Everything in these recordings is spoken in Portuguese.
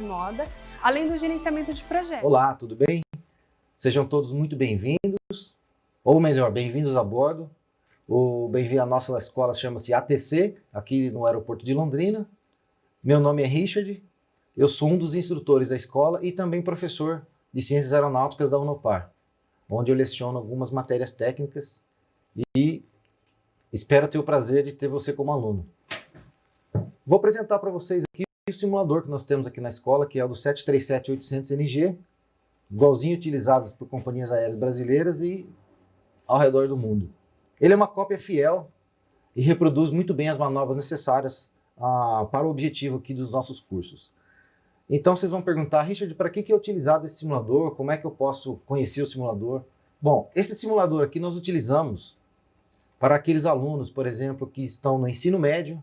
moda, além do gerenciamento de projetos. Olá, tudo bem? Sejam todos muito bem-vindos, ou melhor, bem-vindos a bordo. O bem-vindo à nossa escola chama-se ATC, aqui no aeroporto de Londrina. Meu nome é Richard, eu sou um dos instrutores da escola e também professor de Ciências Aeronáuticas da Unopar, onde eu leciono algumas matérias técnicas e espero ter o prazer de ter você como aluno. Vou apresentar para vocês aqui o simulador que nós temos aqui na escola, que é o do 737-800NG, igualzinho utilizado por companhias aéreas brasileiras e ao redor do mundo. Ele é uma cópia fiel e reproduz muito bem as manobras necessárias para o objetivo aqui dos nossos cursos. Então vocês vão perguntar, Richard, para que é utilizado esse simulador? Como é que eu posso conhecer o simulador? Bom, esse simulador aqui nós utilizamos para aqueles alunos, por exemplo, que estão no ensino médio,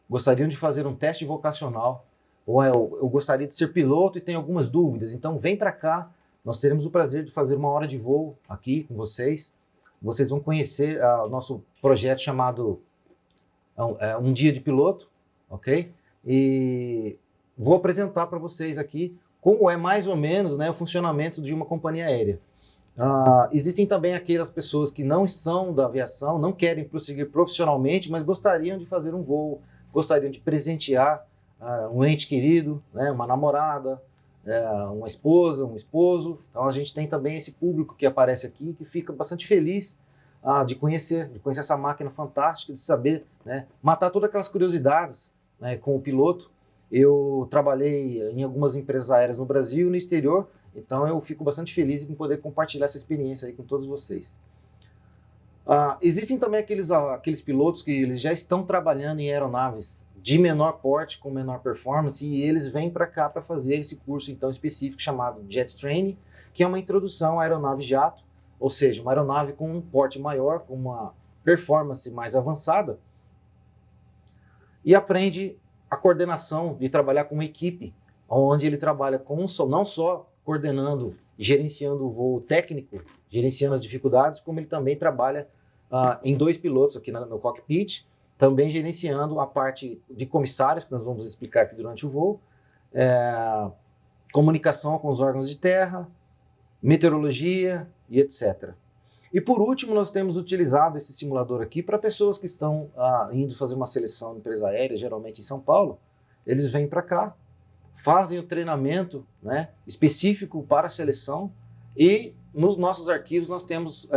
gostariam de fazer um teste vocacional, ou eu gostaria de ser piloto e tenho algumas dúvidas, então vem para cá, nós teremos o prazer de fazer uma hora de voo aqui com vocês. Vocês vão conhecer o nosso projeto chamado Um Dia de Piloto, ok? E vou apresentar para vocês aqui como é mais ou menos, né, o funcionamento de uma companhia aérea. Existem também aquelas pessoas que não são da aviação, não querem prosseguir profissionalmente, mas gostariam de fazer um voo, gostariam de presentear um ente querido, né, uma namorada, uma esposa, um esposo. Então a gente tem também esse público que aparece aqui, que fica bastante feliz de conhecer essa máquina fantástica, de saber, né, matar todas aquelas curiosidades, né, com o piloto. Eu trabalhei em algumas empresas aéreas no Brasil e no exterior, então eu fico bastante feliz em poder compartilhar essa experiência aí com todos vocês. Existem também aqueles pilotos que eles já estão trabalhando em aeronaves de menor porte, com menor performance, e eles vêm para cá para fazer esse curso então específico chamado Jet Training, que é uma introdução à aeronave jato, ou seja, uma aeronave com um porte maior, com uma performance mais avançada, e aprende a coordenação de trabalhar com uma equipe, onde ele trabalha não só coordenando, gerenciando o voo técnico, gerenciando as dificuldades, como ele também trabalha em dois pilotos aqui no cockpit, também gerenciando a parte de comissários, que nós vamos explicar aqui durante o voo, comunicação com os órgãos de terra, meteorologia e etc. E por último, nós temos utilizado esse simulador aqui para pessoas que estão indo fazer uma seleção de empresa aérea, geralmente em São Paulo. Eles vêm para cá, fazem o treinamento, né, específico para a seleção, e nos nossos arquivos nós temos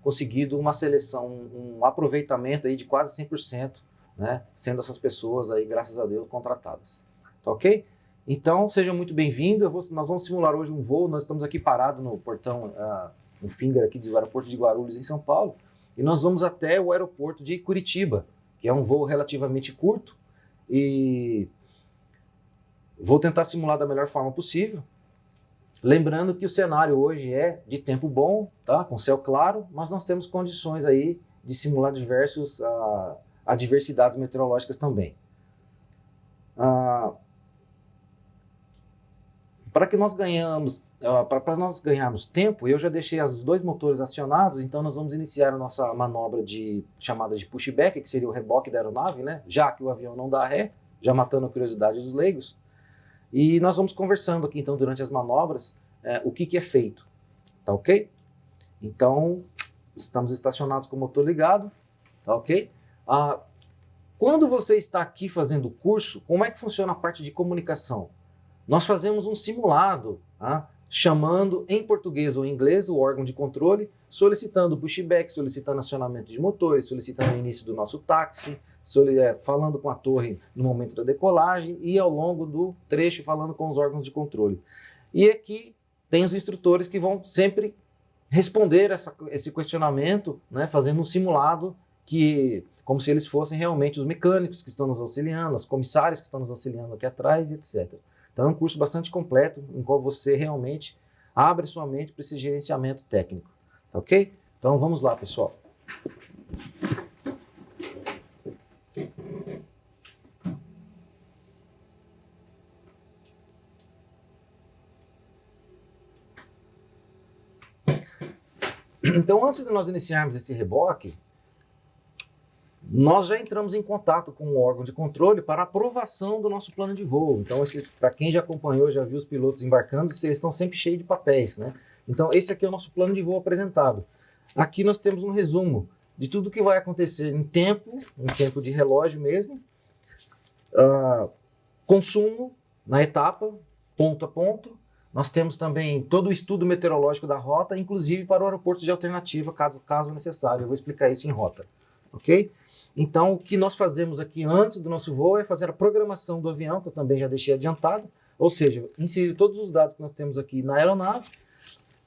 conseguido uma seleção, um aproveitamento aí de quase 100%, né, sendo essas pessoas aí, graças a Deus, contratadas. Tá ok? Então, sejam muito bem-vindos. Nós vamos simular hoje um voo. Nós estamos aqui parados no portão, no Finger aqui do aeroporto de Guarulhos, em São Paulo, e nós vamos até o aeroporto de Curitiba, que é um voo relativamente curto, e vou tentar simular da melhor forma possível. Lembrando que o cenário hoje é de tempo bom, tá? Com céu claro, mas nós temos condições aí de simular diversas adversidades meteorológicas também. Para nós ganharmos tempo, eu já deixei os dois motores acionados, então nós vamos iniciar a nossa manobra chamada de pushback, que seria o reboque da aeronave, né? Já que o avião não dá ré, já matando a curiosidade dos leigos. E nós vamos conversando aqui, então, durante as manobras, o que é feito, tá ok? Então, estamos estacionados com o motor ligado, tá ok? Quando você está aqui fazendo o curso, como é que funciona a parte de comunicação? Nós fazemos um simulado, chamando em português ou em inglês o órgão de controle, solicitando pushback, solicitando acionamento de motores, solicitando o início do nosso táxi, falando com a torre no momento da decolagem e ao longo do trecho falando com os órgãos de controle. E aqui tem os instrutores que vão sempre responder esse questionamento, né, fazendo um simulado como se eles fossem realmente os mecânicos que estão nos auxiliando, os comissários que estão nos auxiliando aqui atrás, etc. Então é um curso bastante completo, em qual você realmente abre sua mente para esse gerenciamento técnico. Tá ok? Então vamos lá, pessoal. Então, antes de nós iniciarmos esse reboque, nós já entramos em contato com o órgão de controle para aprovação do nosso plano de voo. Então, para quem já acompanhou, já viu os pilotos embarcando, eles estão sempre cheios de papéis, né? Então, esse aqui é o nosso plano de voo apresentado. Aqui nós temos um resumo de tudo que vai acontecer em tempo de relógio mesmo, consumo na etapa, ponto a ponto. Nós temos também todo o estudo meteorológico da rota, inclusive para o aeroporto de alternativa, caso necessário. Eu vou explicar isso em rota, ok? Então, o que nós fazemos aqui antes do nosso voo é fazer a programação do avião, que eu também já deixei adiantado, ou seja, inserir todos os dados que nós temos aqui na aeronave,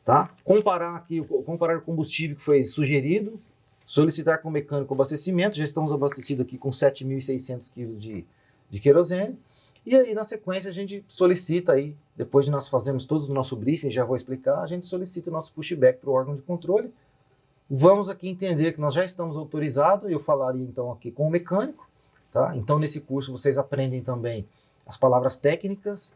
tá? Comparar o combustível que foi sugerido, solicitar com o mecânico abastecimento, já estamos abastecidos aqui com 7.600 kg de querosene, e aí na sequência a gente solicita aí, depois de nós fazermos todo o nosso briefing, já vou explicar, a gente solicita o nosso pushback para o órgão de controle. Vamos aqui entender que nós já estamos autorizados, eu falaria então aqui com o mecânico, tá? Então nesse curso vocês aprendem também as palavras técnicas,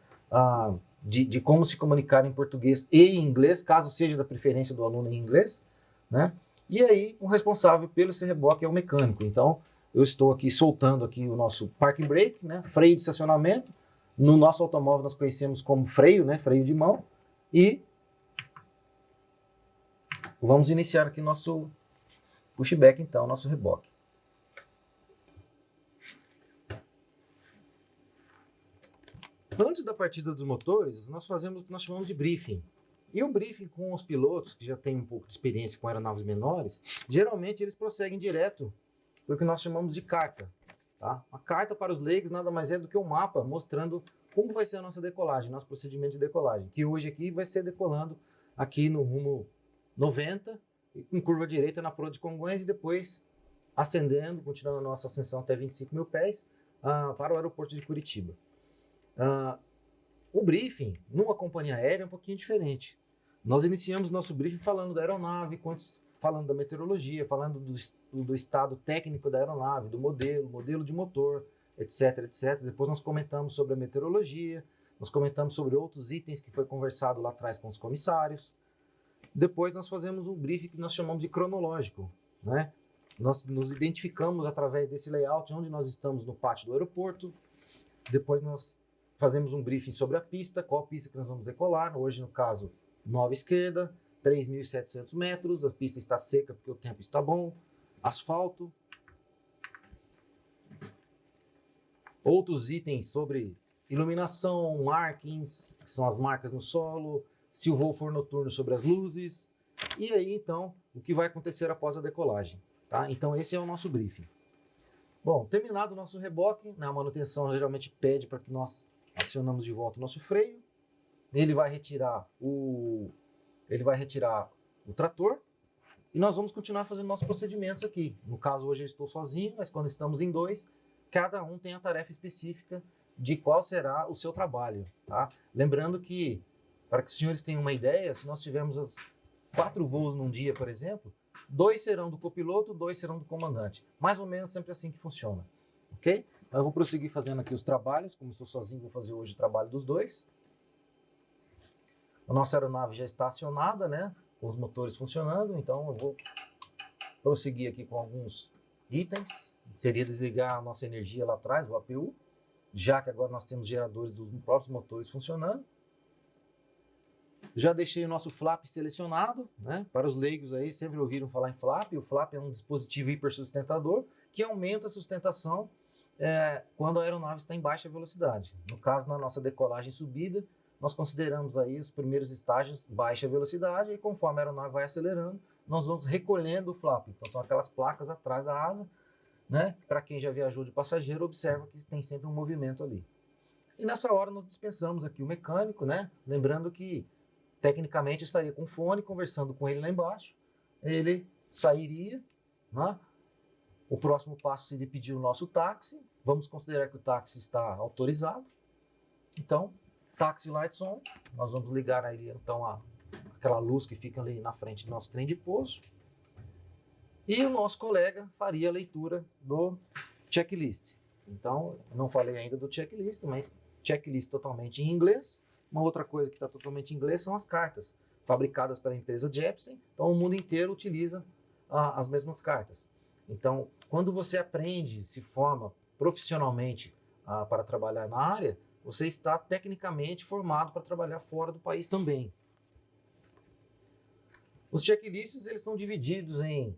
de como se comunicar em português e em inglês, caso seja da preferência do aluno em inglês, né? E aí o responsável pelo esse reboque é o mecânico. Então eu estou aqui soltando aqui o nosso park brake, né? Freio de estacionamento. No nosso automóvel nós conhecemos como freio, né? Freio de mão. E vamos iniciar aqui nosso pushback, então, nosso reboque. Antes da partida dos motores, nós fazemos o que nós chamamos de briefing. E o briefing com os pilotos, que já têm um pouco de experiência com aeronaves menores, geralmente eles prosseguem direto para o que nós chamamos de carta. Tá? A carta para os leigos nada mais é do que um mapa mostrando como vai ser a nossa decolagem, nosso procedimento de decolagem, que hoje aqui vai ser decolando aqui no rumo 90, com curva direita na proa de Congonhas e depois ascendendo, continuando a nossa ascensão até 25 mil pés para o aeroporto de Curitiba. O briefing numa companhia aérea é um pouquinho diferente. Nós iniciamos nosso briefing falando da aeronave, falando da meteorologia, falando do estado técnico da aeronave, do modelo de motor, etc, etc. Depois nós comentamos sobre a meteorologia, nós comentamos sobre outros itens que foi conversado lá atrás com os comissários. Depois nós fazemos um briefing que nós chamamos de cronológico, né? Nós nos identificamos através desse layout onde nós estamos no pátio do aeroporto. Depois nós fazemos um briefing sobre a pista, qual pista que nós vamos decolar. Hoje, no caso, nova esquerda, 3.700 metros, a pista está seca porque o tempo está bom, asfalto. Outros itens sobre iluminação, markings, que são as marcas no solo, se o voo for noturno, sobre as luzes. E aí, então, o que vai acontecer após a decolagem. Tá? Então, esse é o nosso briefing. Bom, terminado o nosso reboque, na manutenção geralmente pede para que nós acionamos de volta o nosso freio. Ele vai retirar o trator e nós vamos continuar fazendo nossos procedimentos aqui. No caso, hoje eu estou sozinho, mas quando estamos em dois, cada um tem a tarefa específica de qual será o seu trabalho. Tá? Lembrando que, para que os senhores tenham uma ideia, se nós tivermos 4 voos num dia, por exemplo, 2 serão do copiloto, 2 serão do comandante. Mais ou menos sempre assim que funciona. Ok? Eu vou prosseguir fazendo aqui os trabalhos. Como estou sozinho, vou fazer hoje o trabalho dos dois. A nossa aeronave já está acionada, né? Com os motores funcionando. Então eu vou prosseguir aqui com alguns itens. Seria desligar a nossa energia lá atrás, o APU. Já que agora nós temos geradores dos próprios motores funcionando. Já deixei o nosso flap selecionado, né? Para os leigos aí, sempre ouviram falar em flap. O flap é um dispositivo hipersustentador que aumenta a sustentação quando a aeronave está em baixa velocidade. No caso, na nossa decolagem e subida, nós consideramos aí os primeiros estágios baixa velocidade e conforme a aeronave vai acelerando, nós vamos recolhendo o flap. Então são aquelas placas atrás da asa, né? Para quem já viajou de passageiro, observa que tem sempre um movimento ali. E nessa hora nós dispensamos aqui o mecânico, né? Lembrando que tecnicamente estaria com fone, conversando com ele lá embaixo, ele sairia, né? O próximo passo seria pedir o nosso táxi, vamos considerar que o táxi está autorizado, então, táxi lights on, nós vamos ligar aí então aquela luz que fica ali na frente do nosso trem de pouso, e o nosso colega faria a leitura do checklist. Então, não falei ainda do checklist, mas checklist totalmente em inglês. Uma outra coisa que está totalmente em inglês são as cartas, fabricadas pela empresa Jeppesen. Então, o mundo inteiro utiliza as mesmas cartas. Então, quando você aprende, se forma profissionalmente para trabalhar na área, você está tecnicamente formado para trabalhar fora do país também. Os checklists, eles são divididos em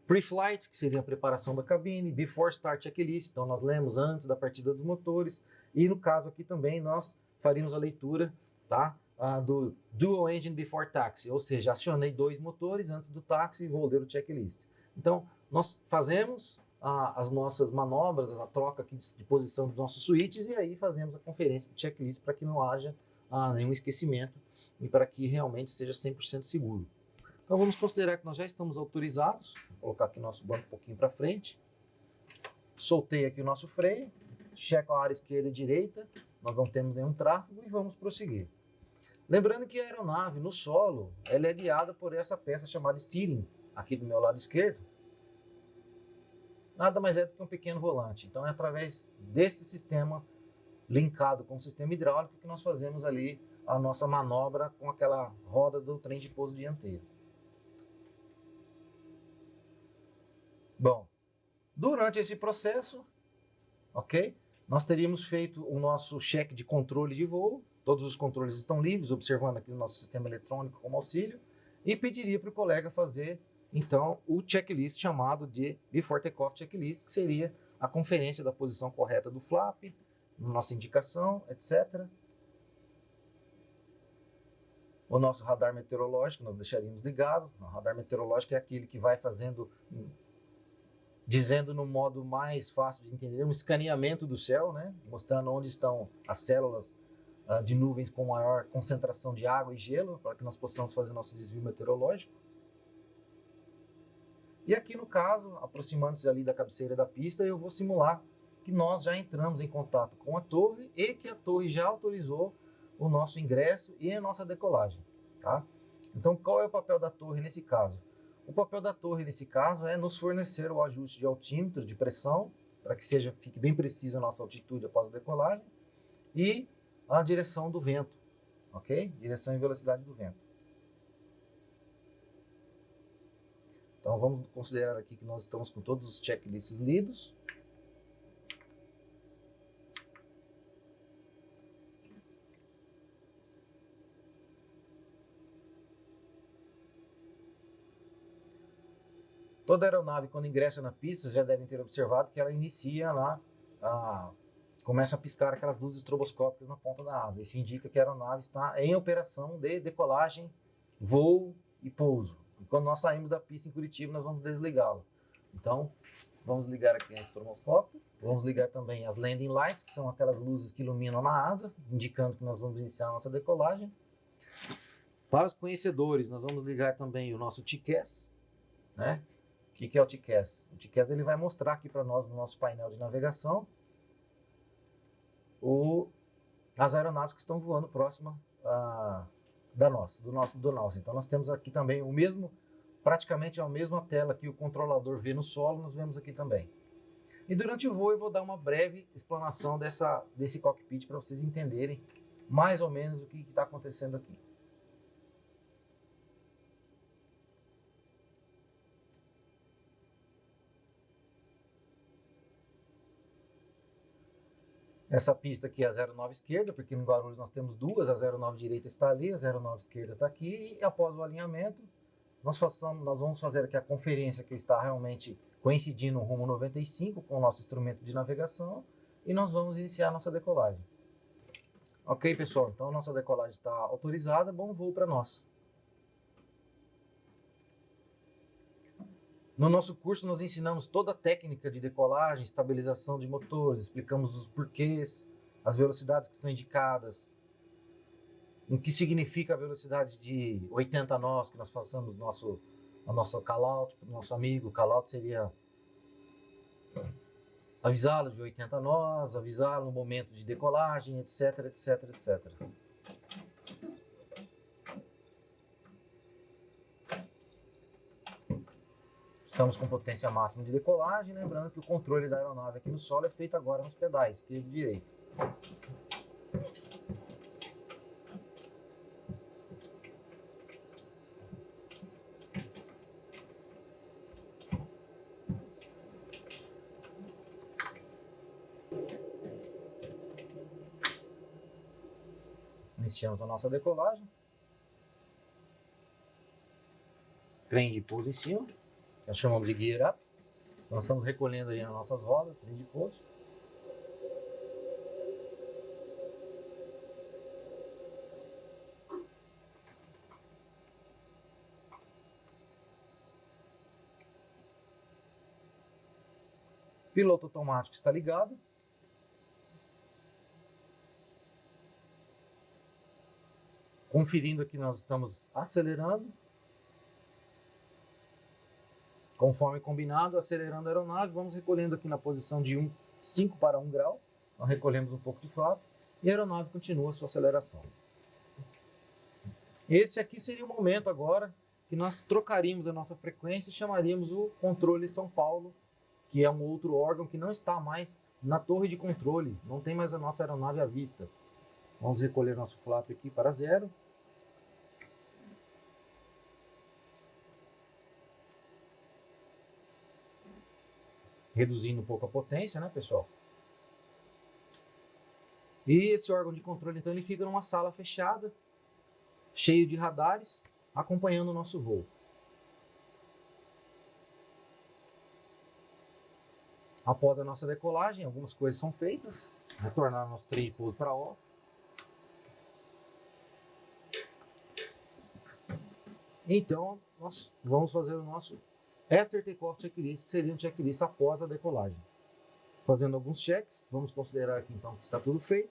pre-flight, que seria a preparação da cabine, before start checklist, então nós lemos antes da partida dos motores, e no caso aqui também nós faríamos a leitura, tá, do dual engine before taxi, ou seja, acionei 2 motores antes do táxi e vou ler o checklist. Então, nós fazemos as nossas manobras, a troca aqui de posição dos nossos switches, e aí fazemos a conferência de checklist para que não haja nenhum esquecimento e para que realmente seja 100% seguro. Então vamos considerar que nós já estamos autorizados. Vou colocar aqui nosso banco um pouquinho para frente. Soltei aqui o nosso freio. Checo a área esquerda e direita. Nós não temos nenhum tráfego e vamos prosseguir. Lembrando que a aeronave no solo, ela é guiada por essa peça chamada steering, aqui do meu lado esquerdo. Nada mais é do que um pequeno volante. Então é através desse sistema linkado com o sistema hidráulico que nós fazemos ali a nossa manobra com aquela roda do trem de pouso dianteiro. Bom, durante esse processo, ok, nós teríamos feito o nosso cheque de controle de voo, todos os controles estão livres, observando aqui o nosso sistema eletrônico como auxílio, e pediria para o colega fazer, então, o checklist chamado de Before Takeoff Checklist, que seria a conferência da posição correta do flap, nossa indicação, etc. O nosso radar meteorológico nós deixaríamos ligado. O radar meteorológico é aquele que vai fazendo, dizendo no modo mais fácil de entender, um escaneamento do céu, né? Mostrando onde estão as células de nuvens com maior concentração de água e gelo, para que nós possamos fazer nosso desvio meteorológico. E aqui no caso, aproximando-se ali da cabeceira da pista, eu vou simular que nós já entramos em contato com a torre e que a torre já autorizou o nosso ingresso e a nossa decolagem, tá? Então, qual é o papel da torre nesse caso? O papel da torre nesse caso é nos fornecer o ajuste de altímetro, de pressão, para que fique bem preciso a nossa altitude após a decolagem, e a direção do vento, ok? Direção e velocidade do vento. Então vamos considerar aqui que nós estamos com todos os checklists lidos. Toda aeronave, quando ingressa na pista, já devem ter observado que ela inicia lá, começa a piscar aquelas luzes estroboscópicas na ponta da asa. Isso indica que a aeronave está em operação de decolagem, voo e pouso. E quando nós saímos da pista em Curitiba, nós vamos desligá-la. Então, vamos ligar aqui a estroboscópio. Vamos ligar também as landing lights, que são aquelas luzes que iluminam na asa, indicando que nós vamos iniciar a nossa decolagem. Para os conhecedores, nós vamos ligar também o nosso TCAS, né? O que é o TCAS? O TCAS ele vai mostrar aqui para nós no nosso painel de navegação as aeronaves que estão voando próxima do nosso. Então nós temos aqui também o mesmo, praticamente a mesma tela que o controlador vê no solo, nós vemos aqui também. E durante o voo eu vou dar uma breve explanação desse cockpit para vocês entenderem mais ou menos o que está acontecendo aqui. Essa pista aqui é a 09 esquerda, porque no Guarulhos nós temos duas, a 09 direita está ali, a 09 esquerda está aqui, e após o alinhamento, nós vamos fazer aqui a conferência que está realmente coincidindo o rumo 95 com o nosso instrumento de navegação, e nós vamos iniciar a nossa decolagem. Ok, pessoal, então a nossa decolagem está autorizada, bom voo para nós. No nosso curso nós ensinamos toda a técnica de decolagem, estabilização de motores, explicamos os porquês, as velocidades que estão indicadas, o que significa a velocidade de 80 nós que nós façamos a nossa call-out para o nosso amigo. Call-out seria avisá-lo de 80 nós, avisá-lo no momento de decolagem, etc, etc, etc. Estamos com potência máxima de decolagem, lembrando que o controle da aeronave aqui no solo é feito agora nos pedais, esquerdo e direito. Iniciamos a nossa decolagem. Trem de pouso em cima. Nós chamamos de gear up. Nós estamos recolhendo aí as nossas rodas, trem de pouso. Piloto automático está ligado. Conferindo aqui, nós estamos acelerando. Conforme combinado, acelerando a aeronave, vamos recolhendo aqui na posição de 5 para 1 grau. Nós recolhemos um pouco de flap e a aeronave continua a sua aceleração. Esse aqui seria o momento agora que nós trocaríamos a nossa frequência e chamaríamos o controle São Paulo, que é um outro órgão que não está mais na torre de controle, não tem mais a nossa aeronave à vista. Vamos recolher nosso flap aqui para 0. Reduzindo um pouco a potência, né, pessoal? E esse órgão de controle, então, ele fica numa sala fechada, cheio de radares, acompanhando o nosso voo. Após a nossa decolagem, algumas coisas são feitas. Retornar nosso trem de pouso para off. Então, nós vamos fazer o nosso After Takeoff Checklist, que seria um checklist após a decolagem. Fazendo alguns checks, vamos considerar aqui então que está tudo feito.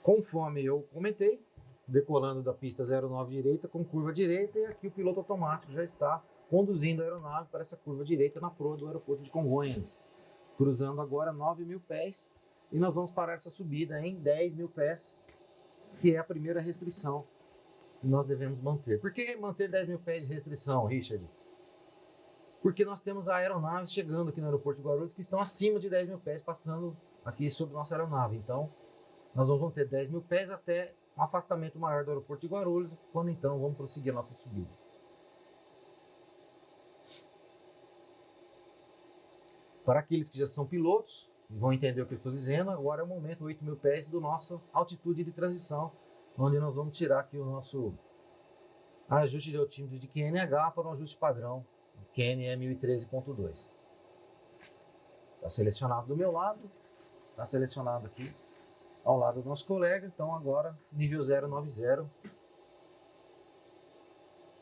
Conforme eu comentei, decolando da pista 09 direita com curva direita, e aqui o piloto automático já está conduzindo a aeronave para essa curva direita na proa do aeroporto de Congonhas, cruzando agora 9.000 pés, e nós vamos parar essa subida em 10.000 pés, que é a primeira restrição que nós devemos manter. Por que manter 10.000 pés de restrição, Richard? Porque nós temos aeronaves chegando aqui no aeroporto de Guarulhos que estão acima de 10.000 pés, passando aqui sobre nossa aeronave. Então, nós vamos ter 10.000 pés até um afastamento maior do aeroporto de Guarulhos, quando então vamos prosseguir a nossa subida. Para aqueles que já são pilotos, vão entender o que eu estou dizendo, agora é o momento, 8.000 pés do nosso altitude de transição, onde nós vamos tirar aqui o nosso ajuste de altímetro de QNH para um ajuste padrão, QNE 1013.2. Está selecionado do meu lado, está selecionado aqui ao lado do nosso colega, então agora nível 090,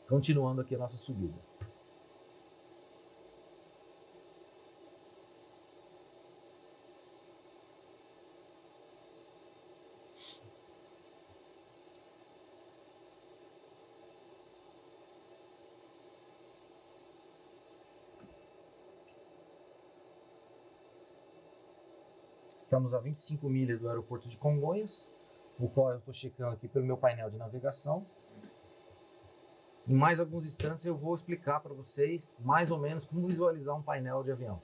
continuando aqui a nossa subida. Estamos a 25 milhas do aeroporto de Congonhas, o qual eu estou checando aqui pelo meu painel de navegação. Em mais alguns instantes eu vou explicar para vocês mais ou menos como visualizar um painel de avião.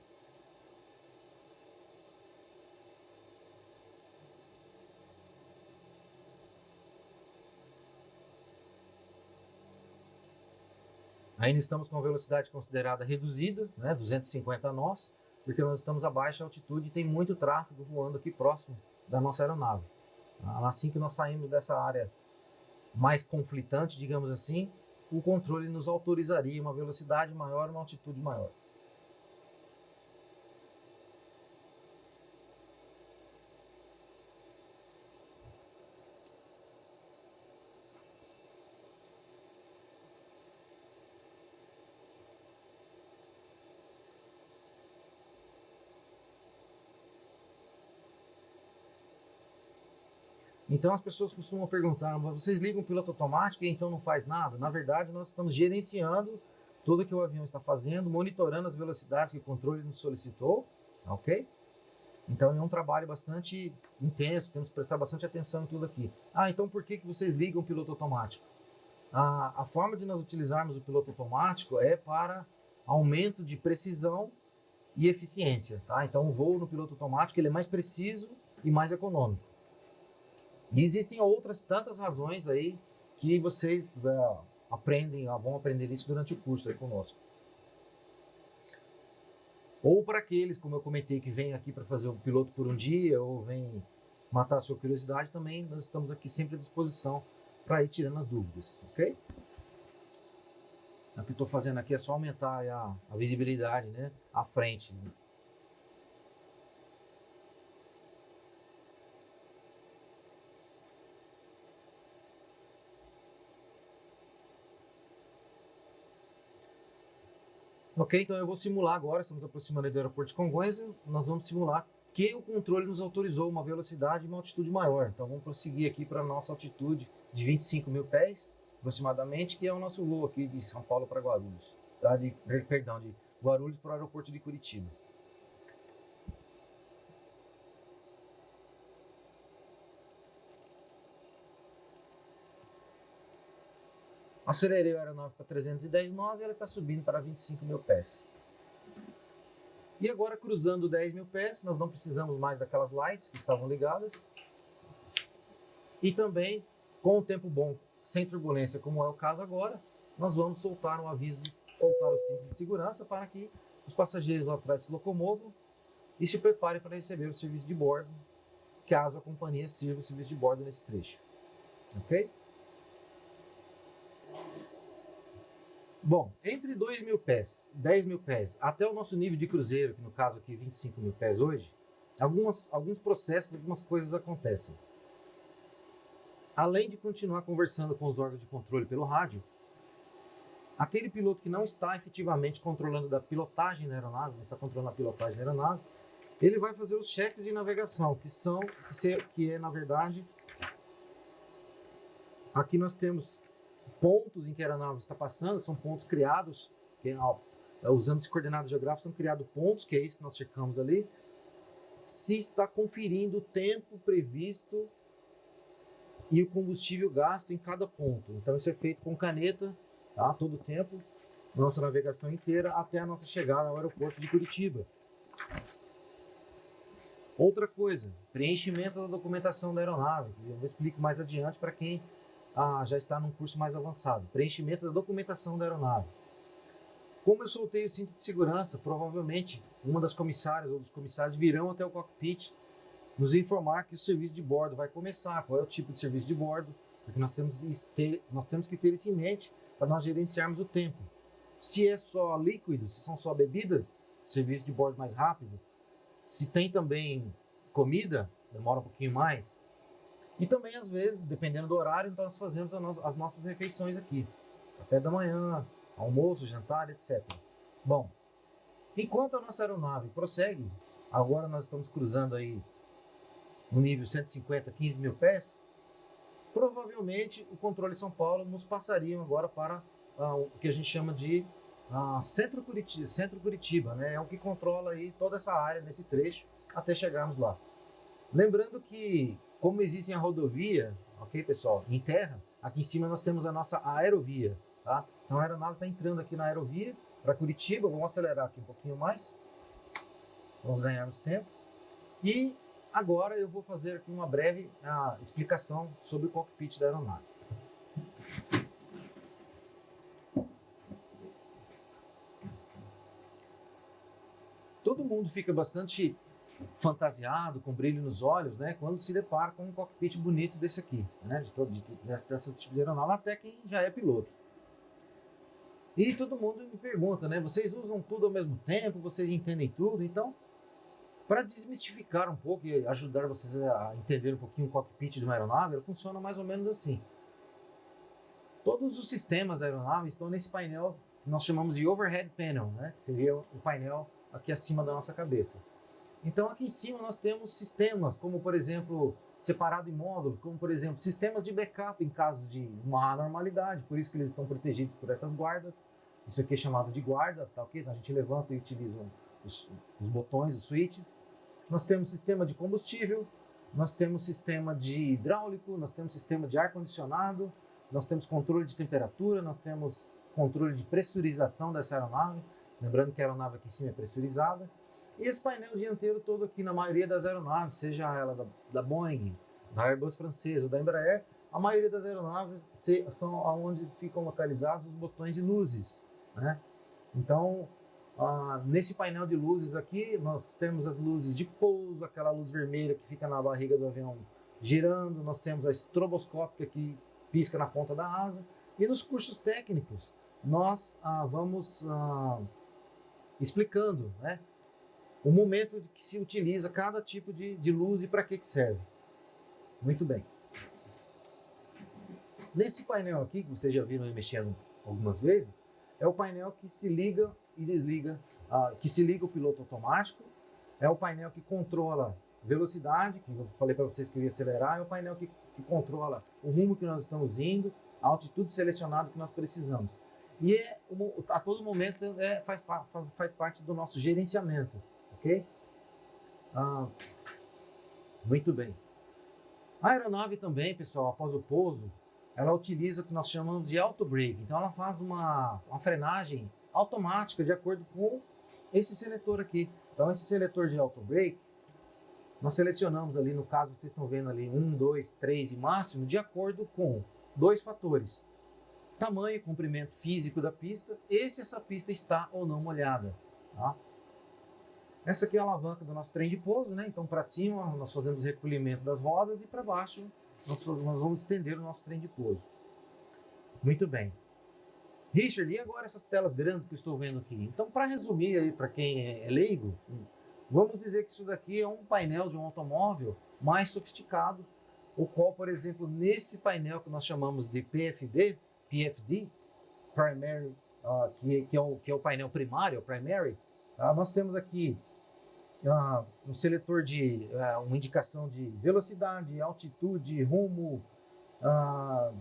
Ainda estamos com a velocidade considerada reduzida, né, 250 nós, porque nós estamos a baixa altitude e tem muito tráfego voando aqui próximo da nossa aeronave. Assim que nós saímos dessa área mais conflitante, digamos assim, o controle nos autorizaria uma velocidade maior, uma altitude maior. Então as pessoas costumam perguntar, mas vocês ligam o piloto automático e então não faz nada? Na verdade, nós estamos gerenciando tudo que o avião está fazendo, monitorando as velocidades que o controle nos solicitou, ok? Então é um trabalho bastante intenso, temos que prestar bastante atenção em tudo aqui. Então por que vocês ligam o piloto automático? A forma de nós utilizarmos o piloto automático é para aumento de precisão e eficiência, tá? Então o voo no piloto automático ele é mais preciso e mais econômico. E existem outras tantas razões aí que vocês vão aprender isso durante o curso aí conosco. Ou para aqueles, como eu comentei, que vêm aqui para fazer o piloto por um dia, ou vêm matar a sua curiosidade também, nós estamos aqui sempre à disposição para ir tirando as dúvidas, ok? O que eu estou fazendo aqui é só aumentar a visibilidade, né, à frente. Ok, então eu vou simular agora, estamos aproximando do aeroporto de Congonhas, nós vamos simular que o controle nos autorizou uma velocidade e uma altitude maior. Então vamos prosseguir aqui para a nossa altitude de 25 mil pés, aproximadamente, que é o nosso voo aqui de São Paulo para Guarulhos. De Guarulhos para o aeroporto de Curitiba. Acelerei a aeronave para 310 nós e ela está subindo para 25 mil pés. E agora, cruzando 10 mil pés, nós não precisamos mais daquelas lights que estavam ligadas. E também, com o tempo bom, sem turbulência, como é o caso agora, nós vamos soltar um aviso de soltar o cinto de segurança para que os passageiros lá atrás se locomovam e se preparem para receber o serviço de bordo, caso a companhia sirva o serviço de bordo nesse trecho. Ok? Bom, entre 2 mil pés, 10 mil pés, até o nosso nível de cruzeiro, que no caso aqui 25 mil pés hoje, alguns processos, algumas coisas acontecem. Além de continuar conversando com os órgãos de controle pelo rádio, aquele piloto que não está efetivamente controlando da pilotagem da aeronave, não está controlando a pilotagem da aeronave, ele vai fazer os cheques de navegação, que é na verdade, aqui nós temos pontos em que a aeronave está passando, são pontos criados, usando as coordenadas geográficas, são criados pontos, que é isso que nós checamos ali, se está conferindo o tempo previsto e o combustível gasto em cada ponto. Então isso é feito com caneta, tá, todo o tempo, nossa navegação inteira, até a nossa chegada ao aeroporto de Curitiba. Outra coisa, preenchimento da documentação da aeronave, que eu explico mais adiante para quem já está num curso mais avançado. Preenchimento da documentação da aeronave. Como eu soltei o cinto de segurança, provavelmente uma das comissárias ou dos comissários virão até o cockpit nos informar que o serviço de bordo vai começar, qual é o tipo de serviço de bordo, porque nós temos que ter isso em mente para nós gerenciarmos o tempo. Se é só líquidos, se são só bebidas, serviço de bordo mais rápido. Se tem também comida, demora um pouquinho mais. E também, às vezes, dependendo do horário, então nós fazemos as nossas refeições aqui. Café da manhã, almoço, jantar, etc. Bom, enquanto a nossa aeronave prossegue, agora nós estamos cruzando aí no nível 150, 15 mil pés, provavelmente o controle São Paulo nos passaria agora para o que a gente chama de Centro Curitiba, né? É o que controla aí toda essa área, nesse trecho, até chegarmos lá. Lembrando que, como existe a rodovia, ok, pessoal, em terra, aqui em cima nós temos a nossa aerovia, tá? Então a aeronave está entrando aqui na aerovia para Curitiba, vamos acelerar aqui um pouquinho mais, vamos ganharmos tempo. E agora eu vou fazer aqui uma breve explicação sobre o cockpit da aeronave. Todo mundo fica bastante fantasiado, com brilho nos olhos, né, quando se depara com um cockpit bonito desse aqui, né, dessas tipos de aeronave, até quem já é piloto. E todo mundo me pergunta, né, vocês usam tudo ao mesmo tempo, vocês entendem tudo? Então, para desmistificar um pouco e ajudar vocês a entender um pouquinho o cockpit de uma aeronave, ela funciona mais ou menos assim. Todos os sistemas da aeronave estão nesse painel que nós chamamos de overhead panel, né, que seria o painel aqui acima da nossa cabeça. Então aqui em cima nós temos sistemas, como por exemplo, separado em módulos, como por exemplo, sistemas de backup em caso de uma anormalidade, por isso que eles estão protegidos por essas guardas. Isso aqui é chamado de guarda, tá ok? A gente levanta e utiliza os botões, os switches. Nós temos sistema de combustível, nós temos sistema de hidráulico, nós temos sistema de ar-condicionado, nós temos controle de temperatura, nós temos controle de pressurização dessa aeronave, lembrando que a aeronave aqui em cima é pressurizada. E esse painel dianteiro todo aqui, na maioria das aeronaves, seja ela da Boeing, da Airbus francesa ou da Embraer, a maioria das aeronaves são onde ficam localizados os botões de luzes, né? Então, nesse painel de luzes aqui, nós temos as luzes de pouso, aquela luz vermelha que fica na barriga do avião girando, nós temos a estroboscópica que pisca na ponta da asa, e nos cursos técnicos nós vamos explicando, né, o momento de que se utiliza cada tipo de luz e para que serve. Muito bem. Nesse painel aqui, que vocês já viram eu mexendo algumas vezes, é o painel que se liga e desliga, que se liga o piloto automático, é o painel que controla velocidade, que eu falei para vocês que eu ia acelerar, é o painel que controla o rumo que nós estamos indo, a altitude selecionada que nós precisamos. E a todo momento faz parte do nosso gerenciamento, ok? Muito bem. A aeronave também, pessoal, após o pouso, ela utiliza o que nós chamamos de auto-brake. Então ela faz uma frenagem automática de acordo com esse seletor aqui. Então esse seletor de auto-brake, nós selecionamos ali, no caso vocês estão vendo ali 1, 2, 3 e máximo, de acordo com dois fatores: tamanho e comprimento físico da pista e se essa pista está ou não molhada, tá? Essa aqui é a alavanca do nosso trem de pouso, né? Então para cima nós fazemos o recolhimento das rodas e para baixo nós vamos estender o nosso trem de pouso. Muito bem. Richard, e agora essas telas grandes que eu estou vendo aqui? Então, para resumir aí para quem é leigo, vamos dizer que isso daqui é um painel de um automóvel mais sofisticado, o qual, por exemplo, nesse painel que nós chamamos de PFD, Primary, que é o painel primário, Primary, nós temos aqui um seletor uma indicação de velocidade, altitude, rumo,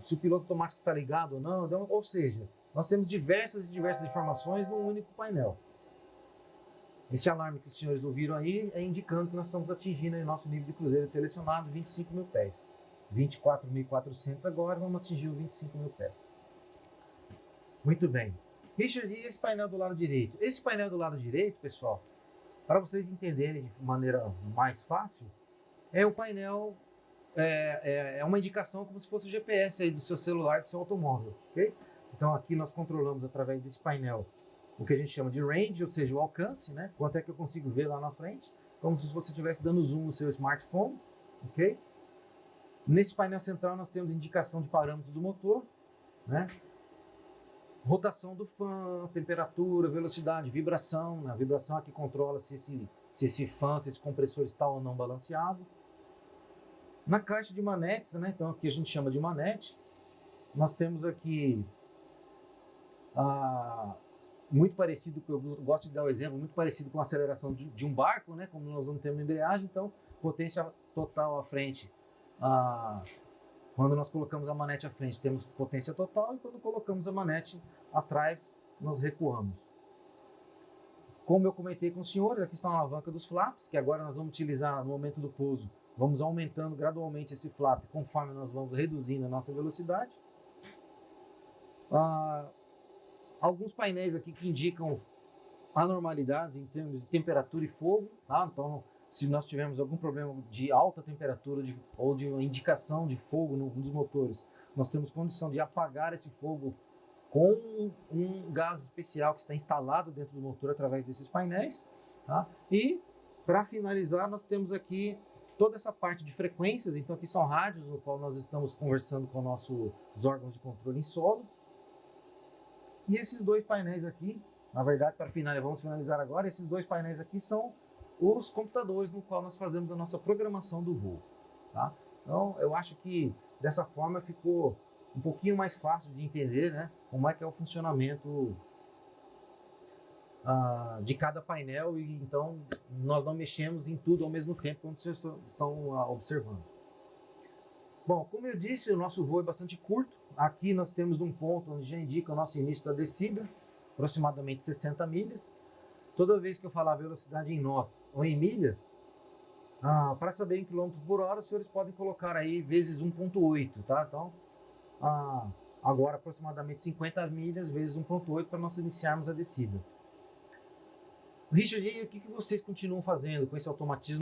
se o piloto automático está ligado ou não. Então, ou seja, nós temos diversas informações num único painel. Esse alarme que os senhores ouviram aí é indicando que nós estamos atingindo aí nosso nível de cruzeiro selecionado, 25 mil pés. 24.400 agora, vamos atingir os 25 mil pés. Muito bem. Richard, e esse painel do lado direito? Esse painel do lado direito, pessoal, para vocês entenderem de maneira mais fácil, é o painel, é uma indicação como se fosse o GPS aí do seu celular, do seu automóvel, ok? Então aqui nós controlamos através desse painel o que a gente chama de range, ou seja, o alcance, né? Quanto é que eu consigo ver lá na frente, como se você estivesse dando zoom no seu smartphone, ok? Nesse painel central nós temos indicação de parâmetros do motor, né? Rotação do fã, temperatura, velocidade, vibração, né? A vibração aqui controla se esse fã, se esse compressor está ou não balanceado. Na caixa de manetes, né? Então aqui a gente chama de manete, nós temos aqui muito parecido, que eu gosto de dar o exemplo, muito parecido com a aceleração de um barco, né? Como nós vamos ter uma embreagem, então potência total à frente. Quando nós colocamos a manete à frente, temos potência total, e quando colocamos a manete atrás, nós recuamos. Como eu comentei com os senhores, aqui está a alavanca dos flaps, que agora nós vamos utilizar no momento do pouso. Vamos aumentando gradualmente esse flap, conforme nós vamos reduzindo a nossa velocidade. Alguns painéis aqui que indicam anormalidades em termos de temperatura e fogo, tá? Então, se nós tivermos algum problema de alta temperatura ou de uma indicação de fogo num dos motores, nós temos condição de apagar esse fogo com um gás especial que está instalado dentro do motor através desses painéis, tá? E, para finalizar, nós temos aqui toda essa parte de frequências. Então aqui são rádios no qual nós estamos conversando com nossos órgãos de controle em solo. E esses dois painéis aqui, na verdade, vamos finalizar agora, esses dois painéis aqui são os computadores no qual nós fazemos a nossa programação do voo, tá? Então, eu acho que dessa forma ficou um pouquinho mais fácil de entender, né, como é que é o funcionamento de cada painel, e então nós não mexemos em tudo ao mesmo tempo quando vocês estão observando. Bom, como eu disse, o nosso voo é bastante curto. Aqui nós temos um ponto onde já indica o nosso início da descida, aproximadamente 60 milhas. Toda vez que eu falar velocidade em nós ou em milhas, para saber em quilômetros por hora, os senhores podem colocar aí vezes 1.8, tá? Então, agora aproximadamente 50 milhas vezes 1.8 para nós iniciarmos a descida. Richard, e o que vocês continuam fazendo com esse automatismo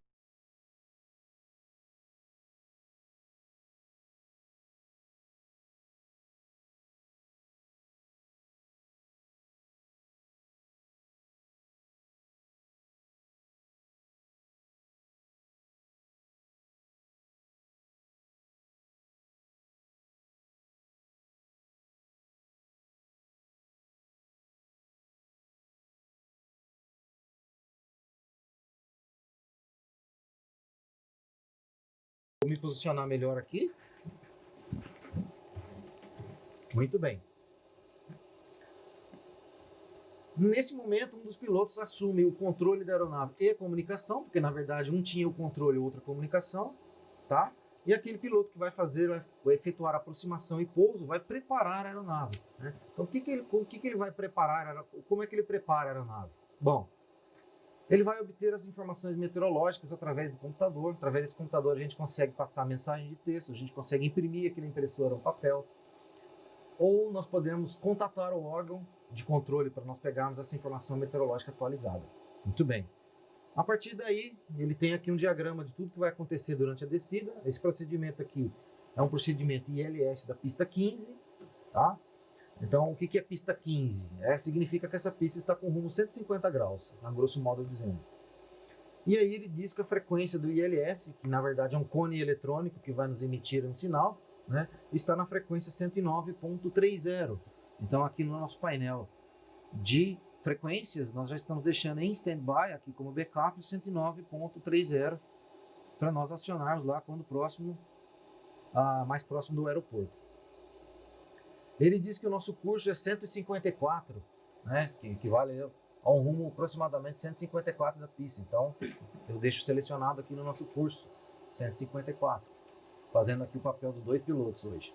me posicionar melhor aqui. Muito bem. Nesse momento, um dos pilotos assume o controle da aeronave e a comunicação, porque na verdade um tinha o controle e o outro a comunicação, tá? E aquele piloto que vai efetuar a aproximação e pouso, vai preparar a aeronave, né? Então, o que ele vai preparar? Como é que ele prepara a aeronave? Bom, ele vai obter as informações meteorológicas através do computador. Através desse computador a gente consegue passar mensagem de texto, a gente consegue imprimir aquela impressora no papel. Ou nós podemos contatar o órgão de controle para nós pegarmos essa informação meteorológica atualizada. Muito bem. A partir daí, ele tem aqui um diagrama de tudo que vai acontecer durante a descida. Esse procedimento aqui é um procedimento ILS da pista 15, tá? Então, o que é pista 15? Significa que essa pista está com rumo 150 graus, a grosso modo dizendo. E aí ele diz que a frequência do ILS, que na verdade é um cone eletrônico que vai nos emitir um sinal, né, está na frequência 109.30. Então, aqui no nosso painel de frequências, nós já estamos deixando em standby, aqui como backup, o 109.30, para nós acionarmos lá quando mais próximo do aeroporto. Ele diz que o nosso curso é 154, né, que equivale a um rumo aproximadamente 154 da pista. Então, eu deixo selecionado aqui no nosso curso, 154, fazendo aqui o papel dos dois pilotos hoje.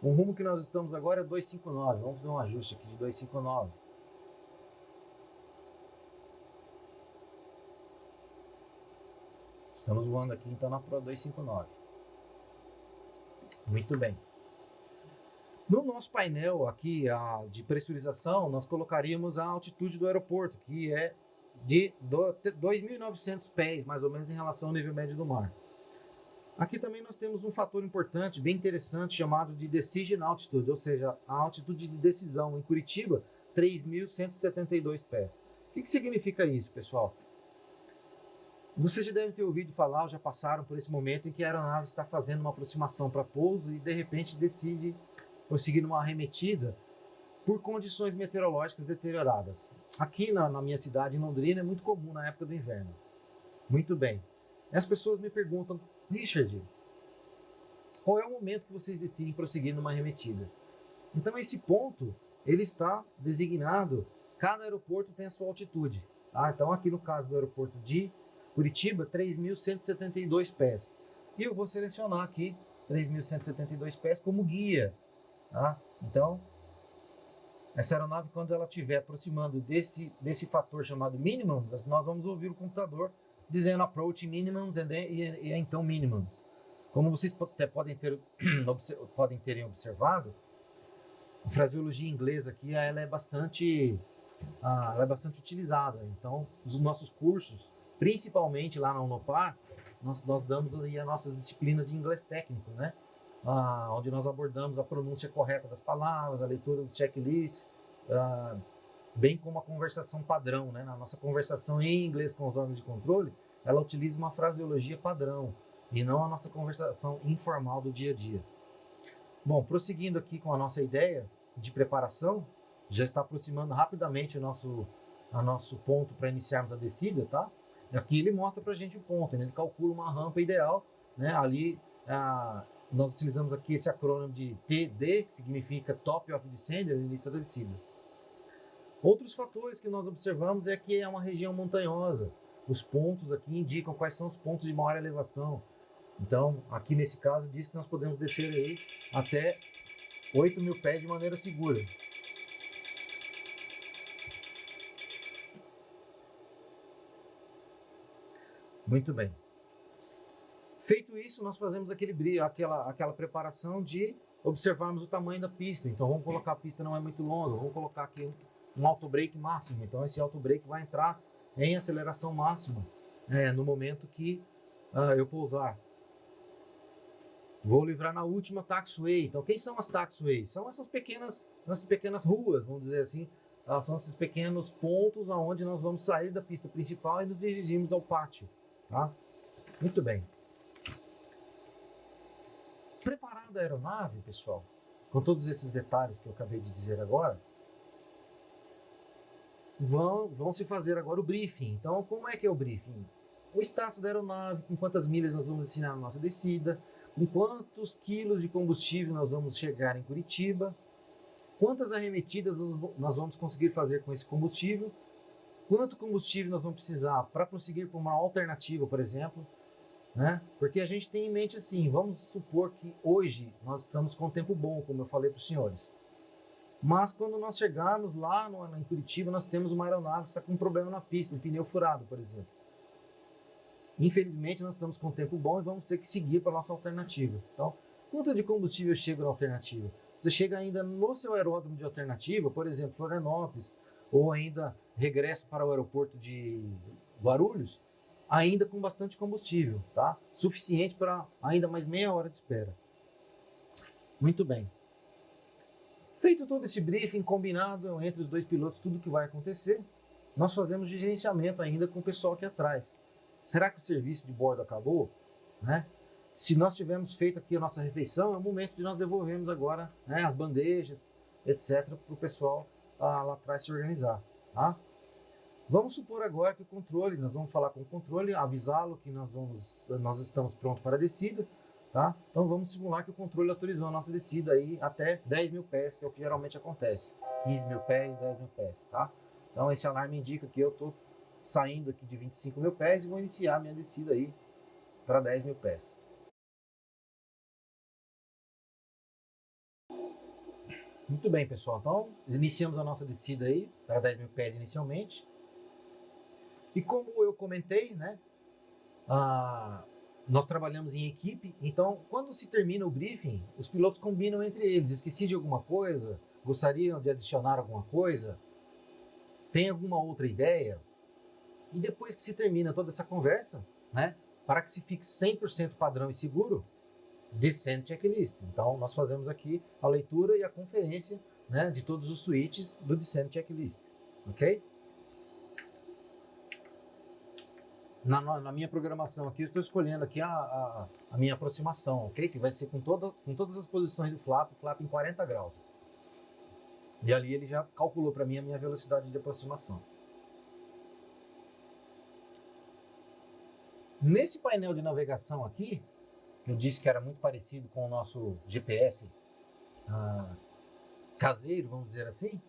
O rumo que nós estamos agora é 259, vamos fazer um ajuste aqui de 259. Estamos voando aqui então na Pro 259. Muito bem. No nosso painel aqui de pressurização, nós colocaríamos a altitude do aeroporto, que é de 2.900 pés, mais ou menos, em relação ao nível médio do mar. Aqui também nós temos um fator importante, bem interessante, chamado de Decision Altitude, ou seja, a altitude de decisão em Curitiba, 3.172 pés. O que significa isso, pessoal? Vocês já devem ter ouvido falar, ou já passaram por esse momento em que a aeronave está fazendo uma aproximação para pouso e de repente decide prosseguir numa arremetida por condições meteorológicas deterioradas. Aqui na minha cidade, em Londrina, é muito comum na época do inverno. Muito bem. As pessoas me perguntam, Richard, qual é o momento que vocês decidem prosseguir numa arremetida? Então esse ponto, ele está designado, cada aeroporto tem a sua altitude. Tá? Então aqui no caso do aeroporto de Curitiba, 3.172 pés. E eu vou selecionar aqui 3.172 pés como guia. Tá? Então, essa aeronave, quando ela estiver aproximando desse fator chamado minimum, nós vamos ouvir o computador dizendo approach minimums e então minimums. Como vocês podem ter observado, a fraseologia inglesa aqui ela é bastante utilizada. Então, nos nossos cursos, principalmente lá na Unopar, nós damos aí as nossas disciplinas de inglês técnico, né? Onde nós abordamos a pronúncia correta das palavras, a leitura dos checklists, bem como a conversação padrão, né? Na nossa conversação em inglês com os órgãos de controle, ela utiliza uma fraseologia padrão e não a nossa conversação informal do dia a dia. Bom, prosseguindo aqui com a nossa ideia de preparação, já está aproximando rapidamente o nosso ponto para iniciarmos a descida, tá? Aqui ele mostra para a gente o ponto, né? Ele calcula uma rampa ideal, né? Ali nós utilizamos aqui esse acrônimo de TD, que significa Top of Descender, no início da descida. Outros fatores que nós observamos é que é uma região montanhosa. Os pontos aqui indicam quais são os pontos de maior elevação. Então, aqui nesse caso, diz que nós podemos descer aí até 8.000 pés de maneira segura. Muito bem. Feito isso, nós fazemos aquela preparação de observarmos o tamanho da pista. Então, vamos colocar a pista não é muito longa, vamos colocar aqui um auto-brake máximo. Então, esse auto-brake vai entrar em aceleração máxima no momento que eu pousar. Vou livrar na última taxiway. Então, quem são as taxiways? São essas pequenas ruas, vamos dizer assim. São esses pequenos pontos onde nós vamos sair da pista principal e nos dirigimos ao pátio. Tá? Muito bem. Preparada a aeronave, pessoal, com todos esses detalhes que eu acabei de dizer agora, vão se fazer agora o briefing. Então, como é que é o briefing? o status da aeronave, com quantas milhas nós vamos destinar na nossa descida, com quantos quilos de combustível nós vamos chegar em Curitiba, quantas arremetidas nós vamos conseguir fazer com esse combustível, quanto combustível nós vamos precisar para prosseguir por uma alternativa, por exemplo, né? Porque a gente tem em mente assim, vamos supor que hoje nós estamos com tempo bom, como eu falei para os senhores. Mas quando nós chegarmos lá em Curitiba, nós temos uma aeronave que está com um problema na pista, um pneu furado, por exemplo. Infelizmente, nós estamos com tempo bom e vamos ter que seguir para a nossa alternativa. Então, quanto de combustível chega na alternativa? Você chega ainda no seu aeródromo de alternativa, por exemplo, Florianópolis, ou ainda regresso para o aeroporto de Guarulhos, ainda com bastante combustível, tá? Suficiente para ainda mais meia hora de espera. Muito bem. Feito todo esse briefing, combinado entre os dois pilotos tudo o que vai acontecer, nós fazemos de gerenciamento ainda com o pessoal aqui atrás. Será que o serviço de bordo acabou? Né? Se nós tivermos feito aqui a nossa refeição, é o momento de nós devolvermos agora, né, as bandejas, etc., para o pessoal lá atrás se organizar. Tá? Vamos supor agora que o controle, nós vamos falar com o controle, avisá-lo que nós estamos prontos para a descida. Tá? Então vamos simular que o controle autorizou a nossa descida aí até 10 mil pés, que é o que geralmente acontece. 15 mil pés, 10 mil pés. Tá? Então esse alarme indica que eu estou saindo aqui de 25 mil pés e vou iniciar minha descida aí para 10 mil pés. Muito bem, pessoal. Então, iniciamos a nossa descida aí para 10 mil pés inicialmente. E como eu comentei, né, nós trabalhamos em equipe, então quando se termina o briefing, os pilotos combinam entre eles. Esqueci de alguma coisa? Gostariam de adicionar alguma coisa? Tem alguma outra ideia? E depois que se termina toda essa conversa, né, para que se fique 100% padrão e seguro, Descent Checklist. Então, nós fazemos aqui a leitura e a conferência, né, de todos os switches do Descent Checklist. Ok? Na minha programação aqui, eu estou escolhendo aqui a minha aproximação, ok? Que vai ser com todas as posições do flap, o flap em 40 graus. E ali ele já calculou para mim a minha velocidade de aproximação. Nesse painel de navegação aqui, que eu disse que era muito parecido com o nosso GPS caseiro, vamos dizer assim,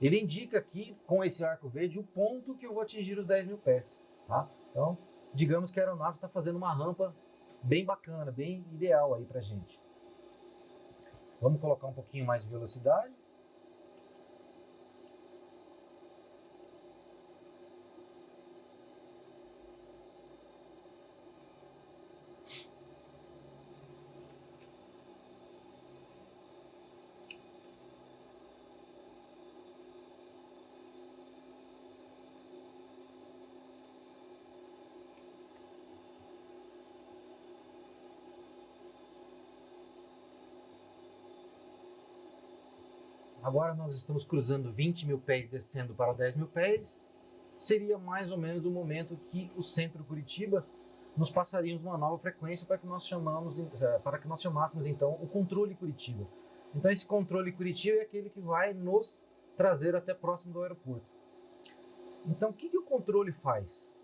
ele indica aqui, com esse arco verde, o ponto que eu vou atingir os 10 mil pés. Tá? Então, digamos que a aeronave está fazendo uma rampa bem bacana, bem ideal aí para a gente. Vamos colocar um pouquinho mais de velocidade. Agora nós estamos cruzando 20 mil pés, descendo para 10 mil pés. Seria mais ou menos o momento que o centro Curitiba nos passaríamos uma nova frequência para que nós chamássemos então o controle Curitiba. Então esse controle Curitiba é aquele que vai nos trazer até próximo do aeroporto. Então o que o controle faz?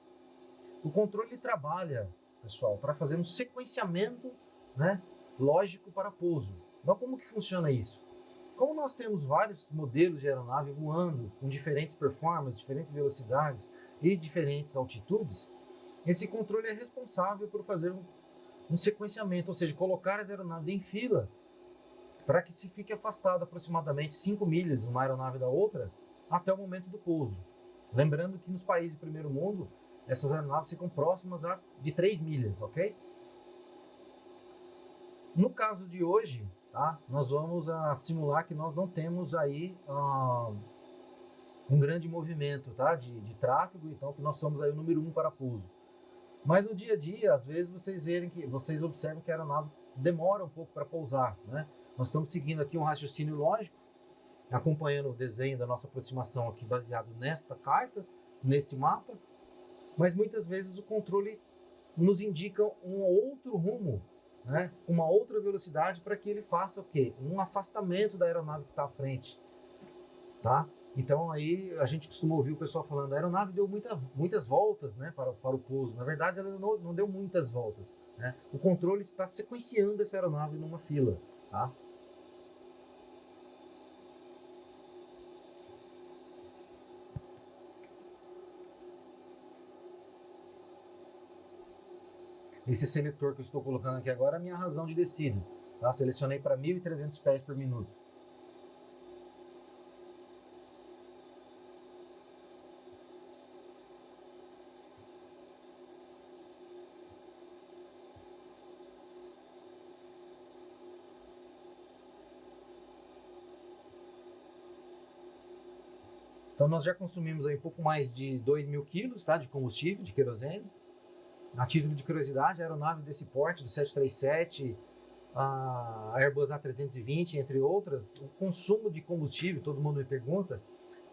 O controle trabalha, pessoal, para fazer um sequenciamento, né, lógico para pouso. Então como que funciona isso? Como nós temos vários modelos de aeronave voando com diferentes performances, diferentes velocidades e diferentes altitudes, esse controle é responsável por fazer um sequenciamento, ou seja, colocar as aeronaves em fila para que se fique afastado aproximadamente 5 milhas uma aeronave da outra até o momento do pouso. Lembrando que nos países do primeiro mundo, essas aeronaves ficam próximas de 3 milhas, ok? No caso de hoje, tá, nós vamos simular que nós não temos aí um grande movimento, tá, de tráfego, então que nós somos aí o número 1 para pouso. Mas no dia a dia, às vezes vocês observam que a aeronave demora um pouco para pousar, né? Nós estamos seguindo aqui um raciocínio lógico, acompanhando o desenho da nossa aproximação aqui baseado nesta carta, neste mapa, mas muitas vezes o controle nos indica um outro rumo, né, uma outra velocidade para que ele faça o quê? Um afastamento da aeronave que está à frente. Tá? Então aí a gente costuma ouvir o pessoal falando, a aeronave deu muitas voltas, né, para o pouso. Na verdade, ela não deu muitas voltas, né? O controle está sequenciando essa aeronave numa fila, tá? Esse seletor que eu estou colocando aqui agora é a minha razão de descida, tá? Selecionei para 1.300 pés por minuto. Então nós já consumimos aí um pouco mais de 2.000 quilos, tá, de combustível, de querosene. A título de curiosidade, aeronaves desse porte, do 737, a Airbus A320, entre outras, o consumo de combustível, todo mundo me pergunta,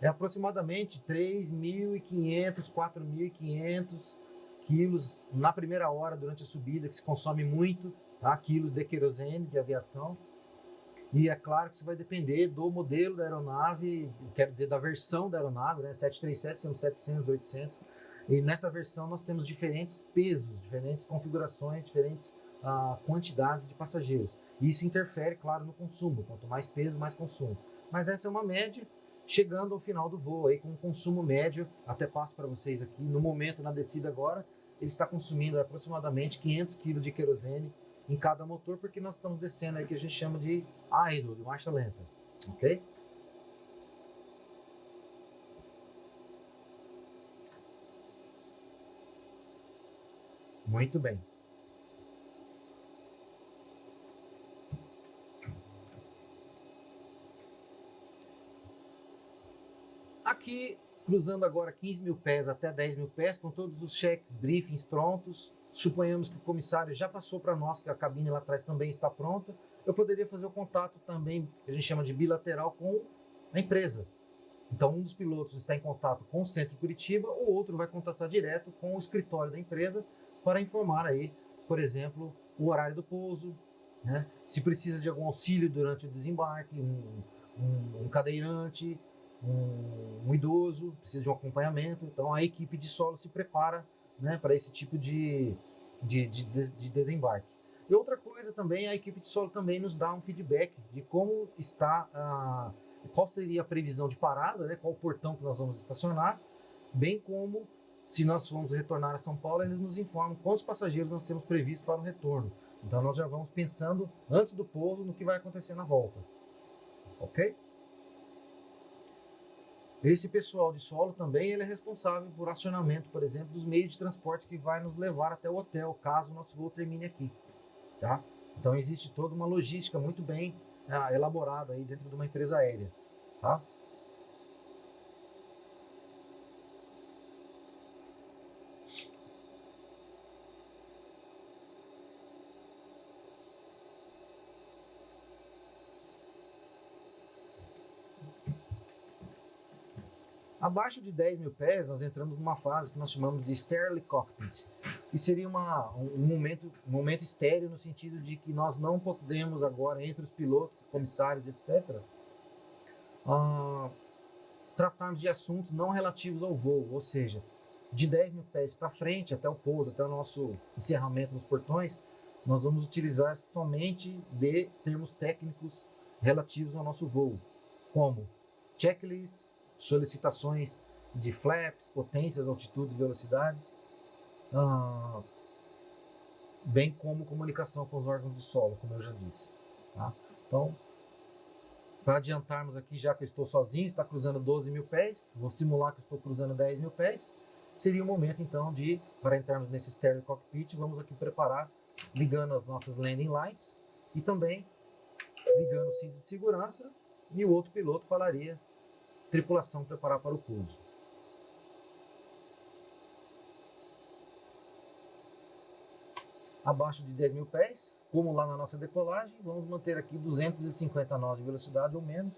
é aproximadamente 3.500, 4.500 quilos na primeira hora durante a subida, que se consome muito, tá? Quilos de querosene de aviação. E é claro que isso vai depender do modelo da aeronave, quero dizer, da versão da aeronave, né? 737, temos 700, 800. E nessa versão nós temos diferentes pesos, diferentes configurações, diferentes quantidades de passageiros. E isso interfere, claro, no consumo. Quanto mais peso, mais consumo. Mas essa é uma média, chegando ao final do voo, aí, com um consumo médio, até passo para vocês aqui, no momento, na descida agora, ele está consumindo aproximadamente 500 kg de querosene em cada motor, porque nós estamos descendo aí que a gente chama de idle, de marcha lenta, ok? Muito bem. Aqui, cruzando agora 15.000 pés até 10.000 pés, com todos os cheques, briefings prontos, suponhamos que o comissário já passou para nós que a cabine lá atrás também está pronta, eu poderia fazer o contato também, que a gente chama de bilateral, com a empresa. Então, um dos pilotos está em contato com o centro de Curitiba, o outro vai contatar direto com o escritório da empresa para informar aí, por exemplo, o horário do pouso, né? Se precisa de algum auxílio durante o desembarque, um cadeirante, um idoso, precisa de um acompanhamento. Então, a equipe de solo se prepara, né, para esse tipo de desembarque. E outra coisa também, a equipe de solo também nos dá um feedback de como está qual seria a previsão de parada, né, qual o portão que nós vamos estacionar, bem como se nós vamos retornar a São Paulo, eles nos informam quantos passageiros nós temos previsto para o retorno. Então nós já vamos pensando antes do pouso no que vai acontecer na volta, ok? Esse pessoal de solo também ele é responsável por acionamento, por exemplo, dos meios de transporte que vai nos levar até o hotel, caso o nosso voo termine aqui, tá? Então existe toda uma logística muito bem elaborada aí dentro de uma empresa aérea, tá? Abaixo de 10.000 pés, nós entramos numa fase que nós chamamos de Stereo Cockpit, que seria um momento estéreo no sentido de que nós não podemos agora, entre os pilotos, comissários, etc., tratarmos de assuntos não relativos ao voo, ou seja, de 10.000 pés para frente, até o pouso, até o nosso encerramento nos portões, nós vamos utilizar somente de termos técnicos relativos ao nosso voo, como checklists, solicitações de flaps, potências, altitudes, velocidades, bem como comunicação com os órgãos de solo, como eu já disse. Tá? Então, para adiantarmos aqui, já que eu estou sozinho, está cruzando 12.000 pés, vou simular que eu estou cruzando 10.000 pés, seria o momento então para entrarmos nesse stereo cockpit, vamos aqui preparar, ligando as nossas landing lights e também ligando o cinto de segurança, e o outro piloto falaria: tripulação preparar para o pouso. Abaixo de 10.000 pés, como lá na nossa decolagem, vamos manter aqui 250 nós de velocidade ou menos.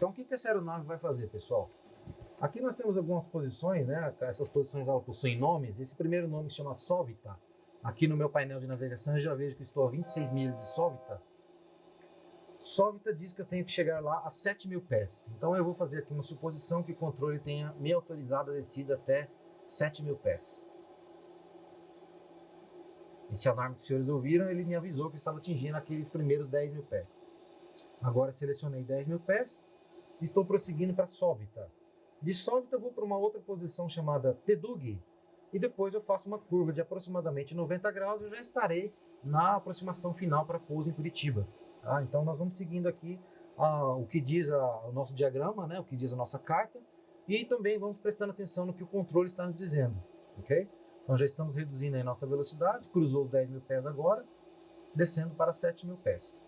Então, o que essa aeronave vai fazer, pessoal? Aqui nós temos algumas posições, né? Essas posições elas possuem nomes. Esse primeiro nome se chama Sovita. Aqui no meu painel de navegação eu já vejo que estou a 26 milhas de Sovita. Sovita diz que eu tenho que chegar lá a 7.000 pés. Então eu vou fazer aqui uma suposição que o controle tenha me autorizado a descida até 7.000 pés. Esse alarme que os senhores ouviram, ele me avisou que eu estava atingindo aqueles primeiros 10.000 pés. Agora selecionei 10.000 pés e estou prosseguindo para Sovita. De Sovita eu vou para uma outra posição chamada Tedug e depois eu faço uma curva de aproximadamente 90 graus e eu já estarei na aproximação final para pouso em Curitiba. Tá? Então nós vamos seguindo aqui o que diz o nosso diagrama, né? O que diz a nossa carta, e também vamos prestando atenção no que o controle está nos dizendo. Ok? Então já estamos reduzindo a nossa velocidade, cruzou os 10.000 pés agora, descendo para 7.000 pés.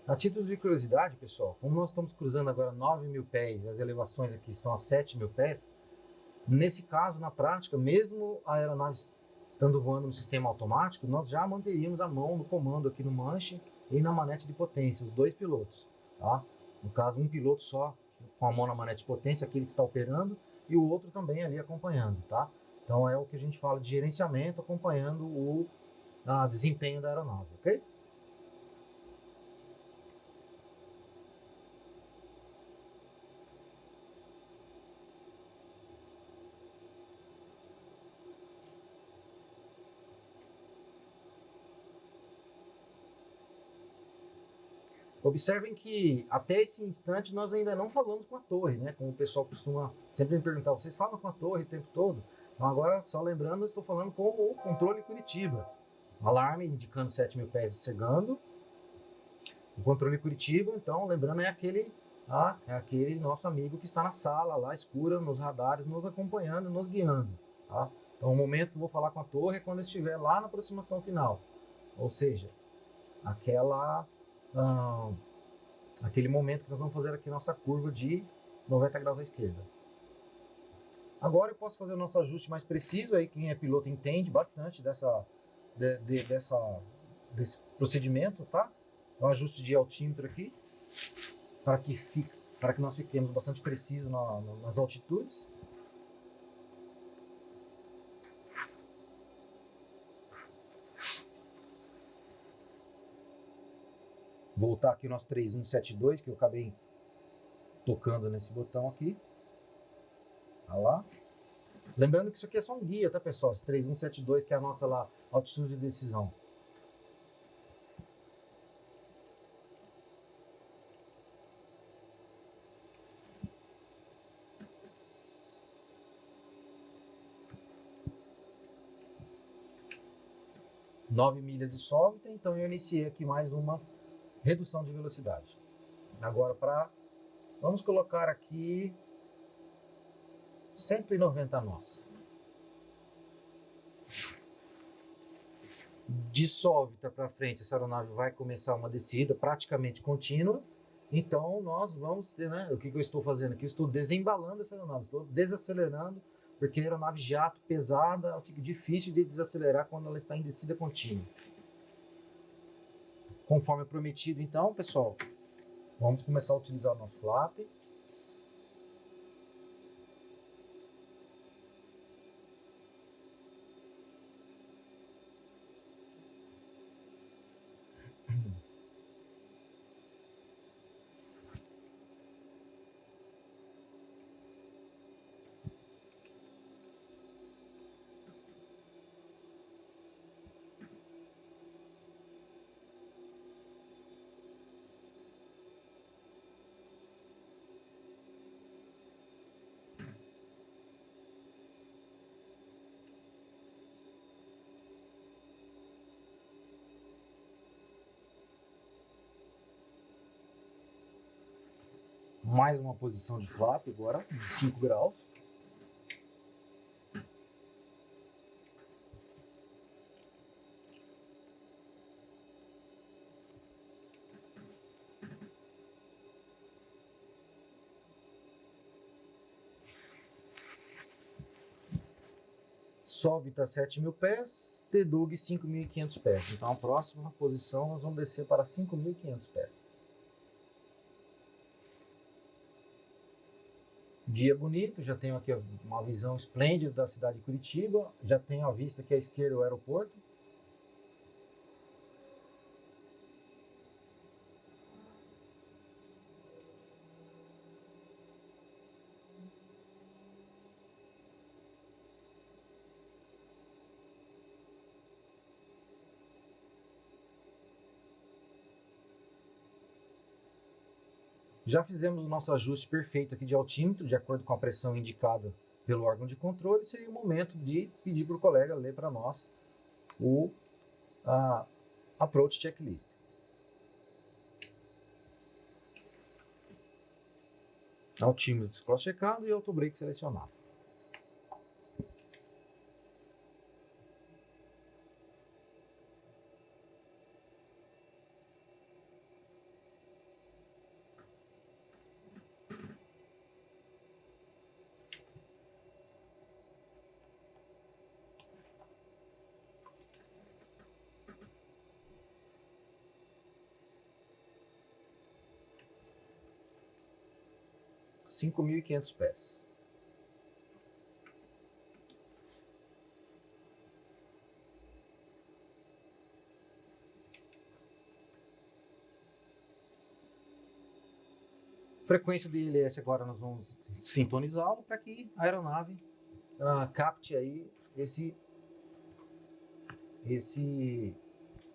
A título de curiosidade, pessoal, como nós estamos cruzando agora 9.000 pés, as elevações aqui estão a 7.000 pés, nesse caso, na prática, mesmo a aeronave estando voando no sistema automático, nós já manteríamos a mão no comando aqui no manche e na manete de potência, os dois pilotos. Tá? No caso, um piloto só com a mão na manete de potência, aquele que está operando, e o outro também ali acompanhando. Tá? Então é o que a gente fala de gerenciamento, acompanhando o desempenho da aeronave. Ok? Observem que até esse instante nós ainda não falamos com a torre, né? Como o pessoal costuma sempre me perguntar, vocês falam com a torre o tempo todo? Então agora, só lembrando, eu estou falando com o controle Curitiba. Alarme indicando 7.000 pés chegando. O controle Curitiba, então, lembrando, é aquele nosso amigo que está na sala lá escura, nos radares, nos acompanhando, nos guiando. Tá? Então o momento que eu vou falar com a torre é quando eu estiver lá na aproximação final. Ou seja, aquele momento que nós vamos fazer aqui nossa curva de 90 graus à esquerda. Agora eu posso fazer o nosso ajuste mais preciso, aí quem é piloto entende bastante desse procedimento, tá? O ajuste de altímetro aqui, para que nós fiquemos bastante precisos nas altitudes. Voltar aqui o nosso 3172, que eu acabei tocando nesse botão aqui. Olha lá. Lembrando que isso aqui é só um guia, tá, pessoal? Esse 3172, que é a nossa lá, altitude de decisão. Nove milhas de Sovita, então eu iniciei aqui mais uma redução de velocidade. Agora vamos colocar aqui 190 nós. De Sovita para frente, essa aeronave vai começar uma descida praticamente contínua. Então nós vamos ter, né? O que eu estou fazendo aqui? Eu estou desembalando essa aeronave, estou desacelerando, porque a aeronave jato pesada, ela fica difícil de desacelerar quando ela está em descida contínua. Conforme prometido, então, pessoal, vamos começar a utilizar o nosso flap. Mais uma posição de flap agora, de 5 graus. Sovita 7.000 pés, Tedug 5.500 pés. Então a próxima posição nós vamos descer para 5.500 pés. Dia bonito, já tenho aqui uma visão esplêndida da cidade de Curitiba, já tenho à vista aqui à esquerda o aeroporto. Já fizemos o nosso ajuste perfeito aqui de altímetro, de acordo com a pressão indicada pelo órgão de controle. Seria o momento de pedir para o colega ler para nós o Approach Checklist. Altímetro cross-checado e autobrake selecionado. Cinco mil e quinhentos pés. Frequência de ILS agora nós vamos sintonizá-lo para que a aeronave capte aí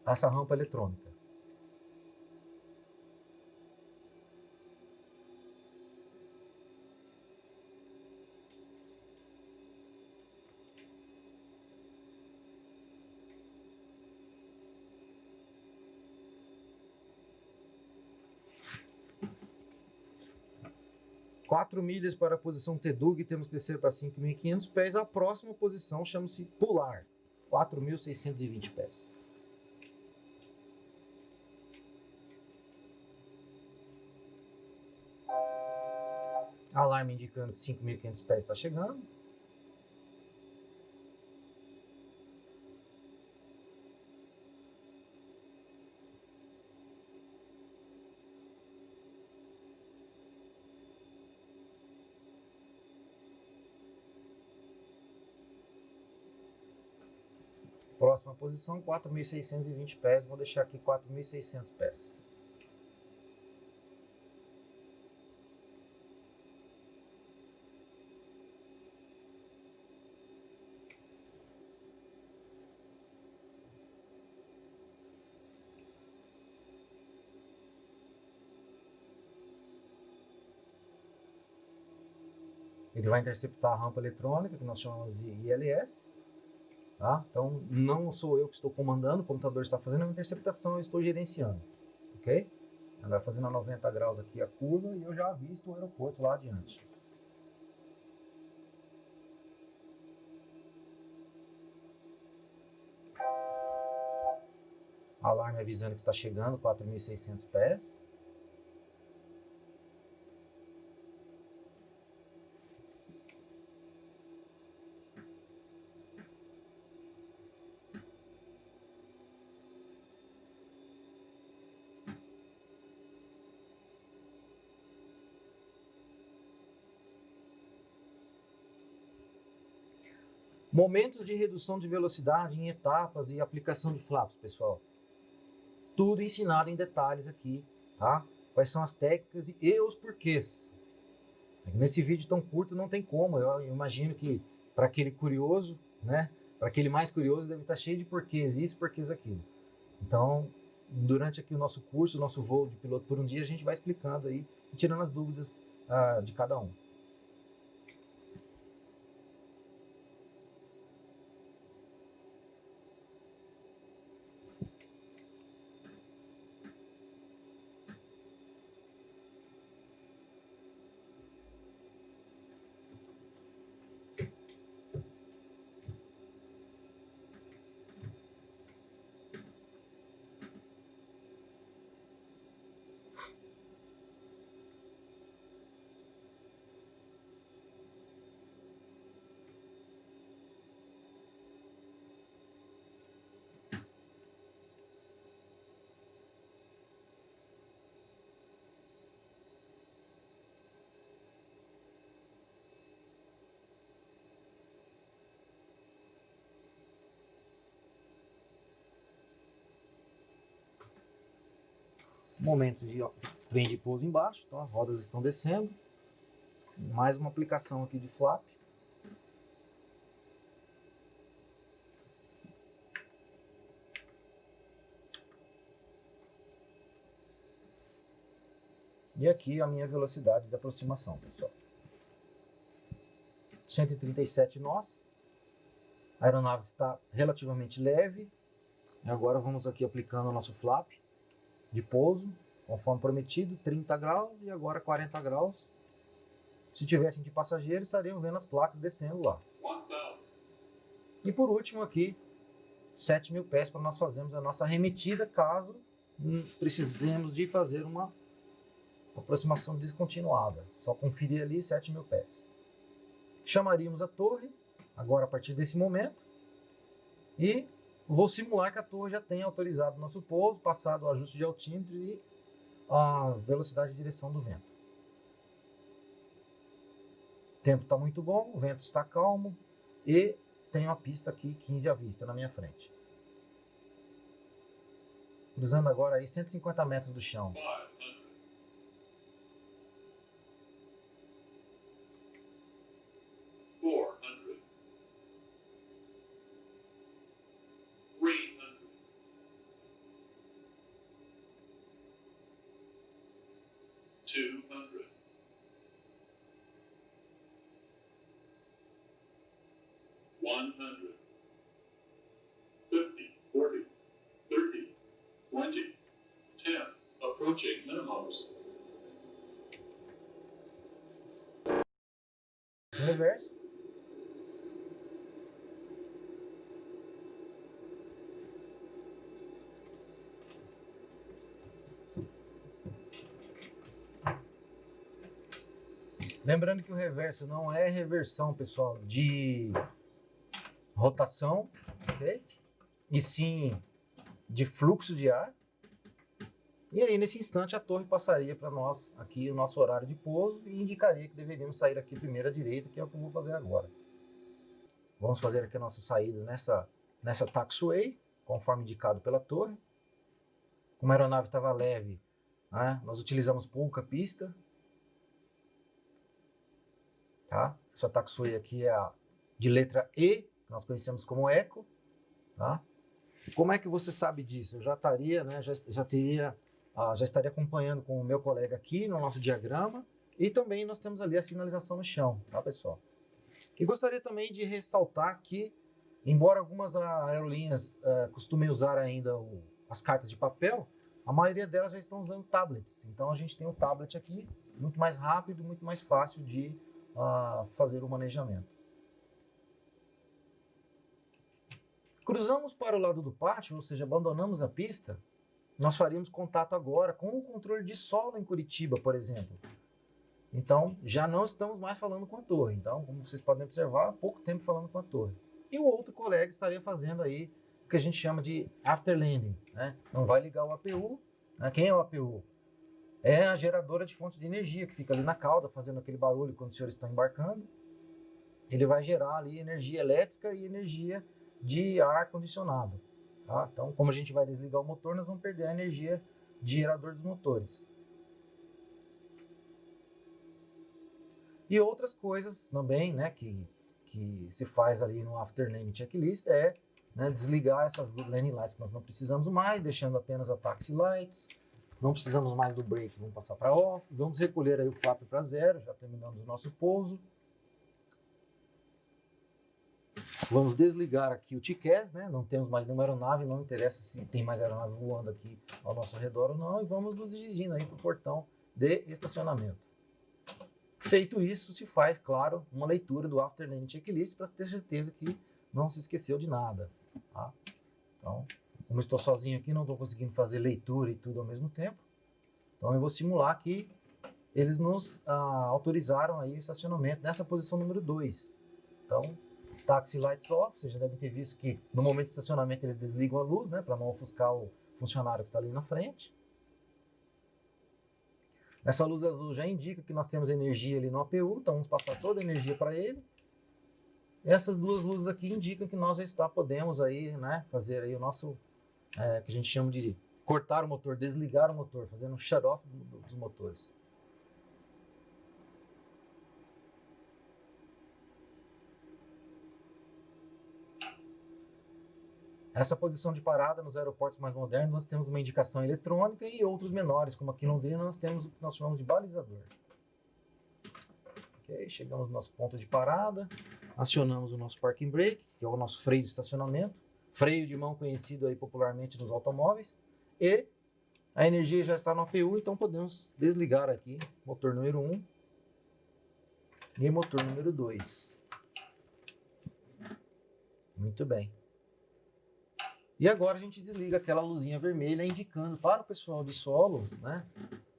essa rampa eletrônica. Quatro milhas para a posição Tedug, temos que descer para 5.500 pés. A próxima posição chama-se Pular, 4.620 pés. Alarme indicando que 5.500 pés está chegando. Próxima posição, 4.620 pés. Vou deixar aqui 4.600 pés. Ele vai interceptar a rampa eletrônica, que nós chamamos de ILS. Tá? Então, não sou eu que estou comandando, o computador está fazendo a interceptação, eu estou gerenciando. Ok? Ela vai fazendo a 90 graus aqui a curva e eu já avisto o aeroporto lá adiante. Alarme avisando que está chegando, 4.600 pés. Momentos de redução de velocidade em etapas e aplicação de flaps, pessoal. Tudo ensinado em detalhes aqui, tá? Quais são as técnicas e os porquês. Nesse vídeo tão curto não tem como, eu imagino que para aquele curioso, né? Para aquele mais curioso deve estar cheio de porquês isso, porquês aquilo. Então, durante aqui o nosso curso, o nosso voo de piloto por um dia, a gente vai explicando aí, tirando as dúvidas de cada um. Momento de trem de pouso embaixo, então as rodas estão descendo. Mais uma aplicação aqui de flap. E aqui a minha velocidade de aproximação, pessoal. 137 nós. A aeronave está relativamente leve. E agora vamos aqui aplicando o nosso flap de pouso, conforme prometido, 30 graus e agora 40 graus. Se tivessem de passageiro, estariam vendo as placas descendo lá. E por último aqui, 7.000 pés para nós fazermos a nossa arremetida, caso precisemos de fazer uma aproximação descontinuada. Só conferir ali 7.000 pés. Chamaríamos a torre, agora a partir desse momento, e vou simular que a torre já tenha autorizado o nosso pouso, passado o ajuste de altímetro e a velocidade de direção do vento. O tempo está muito bom, o vento está calmo e tenho a pista aqui 15 à vista na minha frente. Cruzando agora aí 150 metros do chão. 200. 100. 50, 40, 30, 20, 10. Approaching minimums. Reverso. Lembrando que o reverso não é reversão, pessoal, de rotação, ok? E sim de fluxo de ar. E aí, nesse instante, a torre passaria para nós aqui o nosso horário de pouso e indicaria que deveríamos sair aqui primeiro à direita, que é o que eu vou fazer agora. Vamos fazer aqui a nossa saída nessa taxiway, conforme indicado pela torre. Como a aeronave estava leve, né, nós utilizamos pouca pista. Tá? Essa taxiway aqui é a de letra E, que nós conhecemos como Eco. Tá? Como é que você sabe disso? Eu já estaria, né, já estaria acompanhando com o meu colega aqui no nosso diagrama. E também nós temos ali a sinalização no chão, tá, pessoal? E gostaria também de ressaltar que, embora algumas aerolíneas costumem usar ainda as cartas de papel, a maioria delas já estão usando tablets. Então a gente tem um tablet aqui, muito mais rápido, muito mais fácil de fazer o manejamento. Cruzamos para o lado do pátio, ou seja, abandonamos a pista. Nós faríamos contato agora com o controle de solo em Curitiba, por exemplo. Então, já não estamos mais falando com a torre. Então, como vocês podem observar, há pouco tempo falando com a torre. E o outro colega estaria fazendo aí o que a gente chama de after landing, né? Não vai ligar o APU. Né? Quem é o APU? É a geradora de fonte de energia, que fica ali na cauda, fazendo aquele barulho quando os senhores estão embarcando. Ele vai gerar ali energia elétrica e energia de ar condicionado. Tá? Então, como a gente vai desligar o motor, nós vamos perder a energia de gerador dos motores. E outras coisas também, né, que se faz ali no After Landing Checklist é, né, desligar essas landing lights que nós não precisamos mais, deixando apenas a taxi lights. Não precisamos mais do brake, vamos passar para off. Vamos recolher aí o flap para zero, já terminamos o nosso pouso. Vamos desligar aqui o TCAS, né? Não temos mais nenhuma aeronave, não interessa se tem mais aeronave voando aqui ao nosso redor ou não. E vamos nos dirigindo aí para o portão de estacionamento. Feito isso, se faz, claro, uma leitura do After Landing Checklist para ter certeza que não se esqueceu de nada. Tá? Então, como eu estou sozinho aqui, não estou conseguindo fazer leitura e tudo ao mesmo tempo. Então, eu vou simular que eles nos autorizaram aí o estacionamento nessa posição número 2. Então, taxi lights off, vocês já devem ter visto que no momento de estacionamento eles desligam a luz, né, para não ofuscar o funcionário que está ali na frente. Essa luz azul já indica que nós temos energia ali no APU, então vamos passar toda a energia para ele. Essas duas luzes aqui indicam que nós já podemos aí, né, fazer aí o nosso, que a gente chama de cortar o motor, desligar o motor, fazendo um shut-off dos motores. Essa posição de parada nos aeroportos mais modernos, nós temos uma indicação eletrônica e outros menores, como aqui em Londrina, nós temos o que nós chamamos de balizador. Ok, chegamos no nosso ponto de parada, acionamos o nosso parking brake, que é o nosso freio de estacionamento, freio de mão conhecido aí popularmente nos automóveis, e a energia já está no APU, então podemos desligar aqui motor número 1 e motor número 2. Muito bem. E agora a gente desliga aquela luzinha vermelha indicando para o pessoal de solo, né,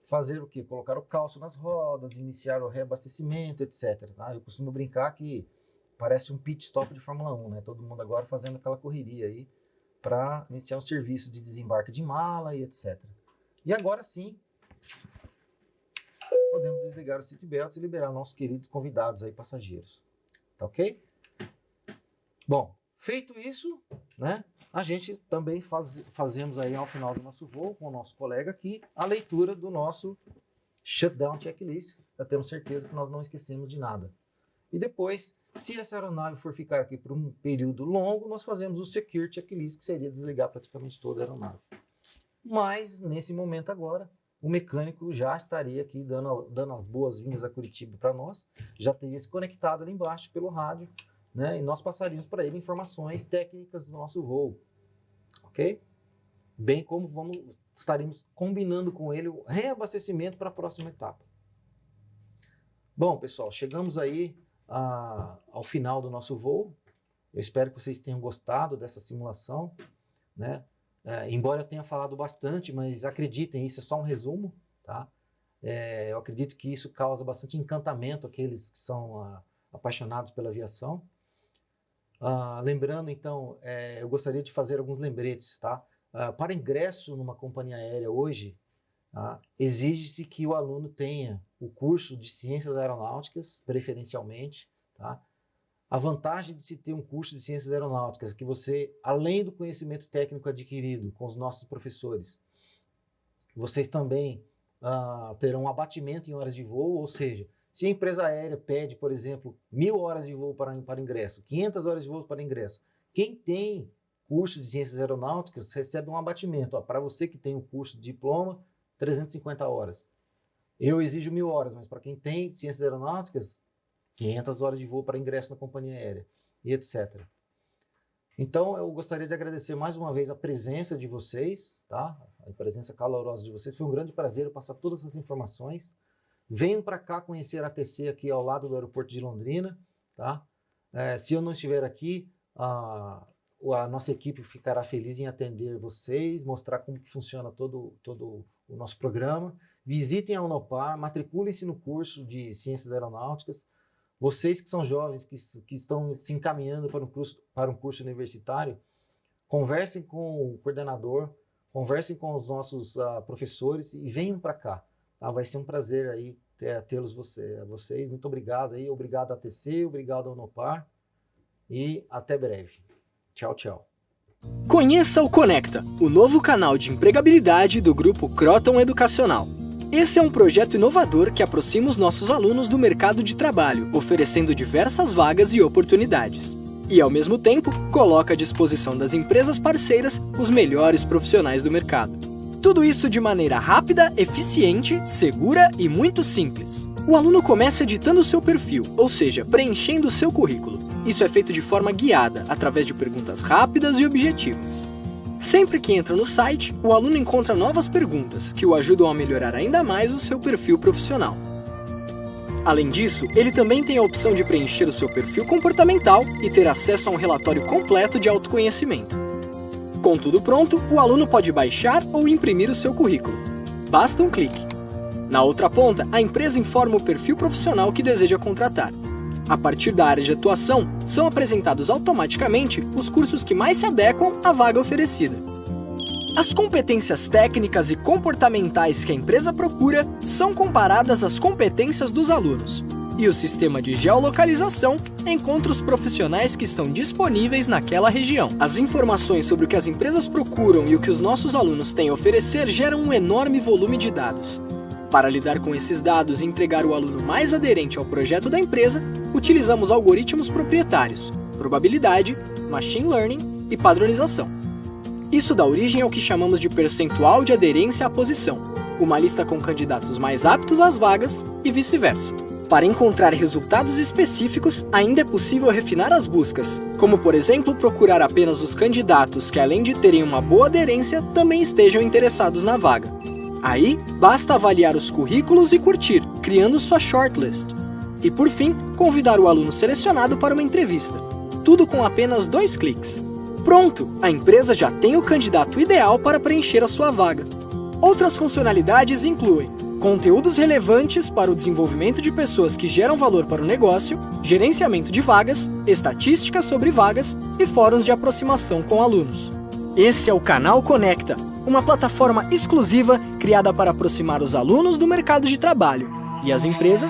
fazer o quê? Colocar o calço nas rodas, iniciar o reabastecimento, etc. Tá? Eu costumo brincar que parece um pit stop de Fórmula 1, né? Todo mundo agora fazendo aquela correria aí para iniciar o serviço de desembarque de mala e etc. E agora sim, podemos desligar os seatbelts e liberar nossos queridos convidados aí, passageiros. Tá ok? Bom, feito isso, né? A gente também fazemos aí ao final do nosso voo, com o nosso colega aqui, a leitura do nosso shutdown checklist, para termos certeza que nós não esquecemos de nada. E depois, se essa aeronave for ficar aqui por um período longo, nós fazemos o secure checklist, que seria desligar praticamente toda a aeronave. Mas, nesse momento agora, o mecânico já estaria aqui dando as boas-vindas a Curitiba para nós, já teria se conectado ali embaixo pelo rádio, né, e nós passaríamos para ele informações técnicas do nosso voo, ok? Bem como estaremos combinando com ele o reabastecimento para a próxima etapa. Bom, pessoal, chegamos aí ao final do nosso voo. Eu espero que vocês tenham gostado dessa simulação, né? Embora eu tenha falado bastante, mas acreditem, isso é só um resumo, tá? Eu acredito que isso causa bastante encantamento àqueles que são apaixonados pela aviação. Lembrando, então, eu gostaria de fazer alguns lembretes, tá? Para ingresso numa companhia aérea hoje, tá, exige-se que o aluno tenha o curso de Ciências Aeronáuticas, preferencialmente, tá? A vantagem de se ter um curso de Ciências Aeronáuticas é que você, além do conhecimento técnico adquirido com os nossos professores, vocês também terão um abatimento em horas de voo, ou seja, se a empresa aérea pede, por exemplo, 1000 horas de voo para ingresso, 500 horas de voo para ingresso, quem tem curso de Ciências Aeronáuticas recebe um abatimento. Para você que tem o curso de diploma, 350 horas. Eu exijo 1000 horas, mas para quem tem Ciências Aeronáuticas, 500 horas de voo para ingresso na companhia aérea, e etc. Então, eu gostaria de agradecer mais uma vez a presença de vocês, tá? A presença calorosa de vocês. Foi um grande prazer eu passar todas essas informações. Venham para cá conhecer a ATC aqui ao lado do aeroporto de Londrina, tá? Se eu não estiver aqui, a nossa equipe ficará feliz em atender vocês, mostrar como que funciona todo o nosso programa. Visitem a Unopar, matriculem-se no curso de Ciências Aeronáuticas. Vocês que são jovens, que estão se encaminhando para um curso universitário, conversem com o coordenador, conversem com os nossos professores e venham para cá. Tá? Vai ser um prazer aí tê-los vocês. Muito obrigado aí, obrigado ATC, obrigado Unopar e até breve. Tchau, tchau. Conheça o Conecta, o novo canal de empregabilidade do Grupo Croton Educacional. Esse é um projeto inovador que aproxima os nossos alunos do mercado de trabalho, oferecendo diversas vagas e oportunidades. E, ao mesmo tempo, coloca à disposição das empresas parceiras os melhores profissionais do mercado. Tudo isso de maneira rápida, eficiente, segura e muito simples. O aluno começa editando o seu perfil, ou seja, preenchendo o seu currículo. Isso é feito de forma guiada, através de perguntas rápidas e objetivas. Sempre que entra no site, o aluno encontra novas perguntas que o ajudam a melhorar ainda mais o seu perfil profissional. Além disso, ele também tem a opção de preencher o seu perfil comportamental e ter acesso a um relatório completo de autoconhecimento. Com tudo pronto, o aluno pode baixar ou imprimir o seu currículo. Basta um clique. Na outra ponta, a empresa informa o perfil profissional que deseja contratar. A partir da área de atuação, são apresentados automaticamente os cursos que mais se adequam à vaga oferecida. As competências técnicas e comportamentais que a empresa procura são comparadas às competências dos alunos. E o sistema de geolocalização encontra os profissionais que estão disponíveis naquela região. As informações sobre o que as empresas procuram e o que os nossos alunos têm a oferecer geram um enorme volume de dados. Para lidar com esses dados e entregar o aluno mais aderente ao projeto da empresa, utilizamos algoritmos proprietários, probabilidade, machine learning e padronização. Isso dá origem ao que chamamos de percentual de aderência à posição, uma lista com candidatos mais aptos às vagas e vice-versa. Para encontrar resultados específicos, ainda é possível refinar as buscas, como por exemplo procurar apenas os candidatos que, além de terem uma boa aderência, também estejam interessados na vaga. Aí, basta avaliar os currículos e curtir, criando sua shortlist. E por fim, convidar o aluno selecionado para uma entrevista. Tudo com apenas 2 cliques. Pronto! A empresa já tem o candidato ideal para preencher a sua vaga. Outras funcionalidades incluem conteúdos relevantes para o desenvolvimento de pessoas que geram valor para o negócio, gerenciamento de vagas, estatísticas sobre vagas e fóruns de aproximação com alunos. Esse é o Canal Conecta, uma plataforma exclusiva criada para aproximar os alunos do mercado de trabalho e as empresas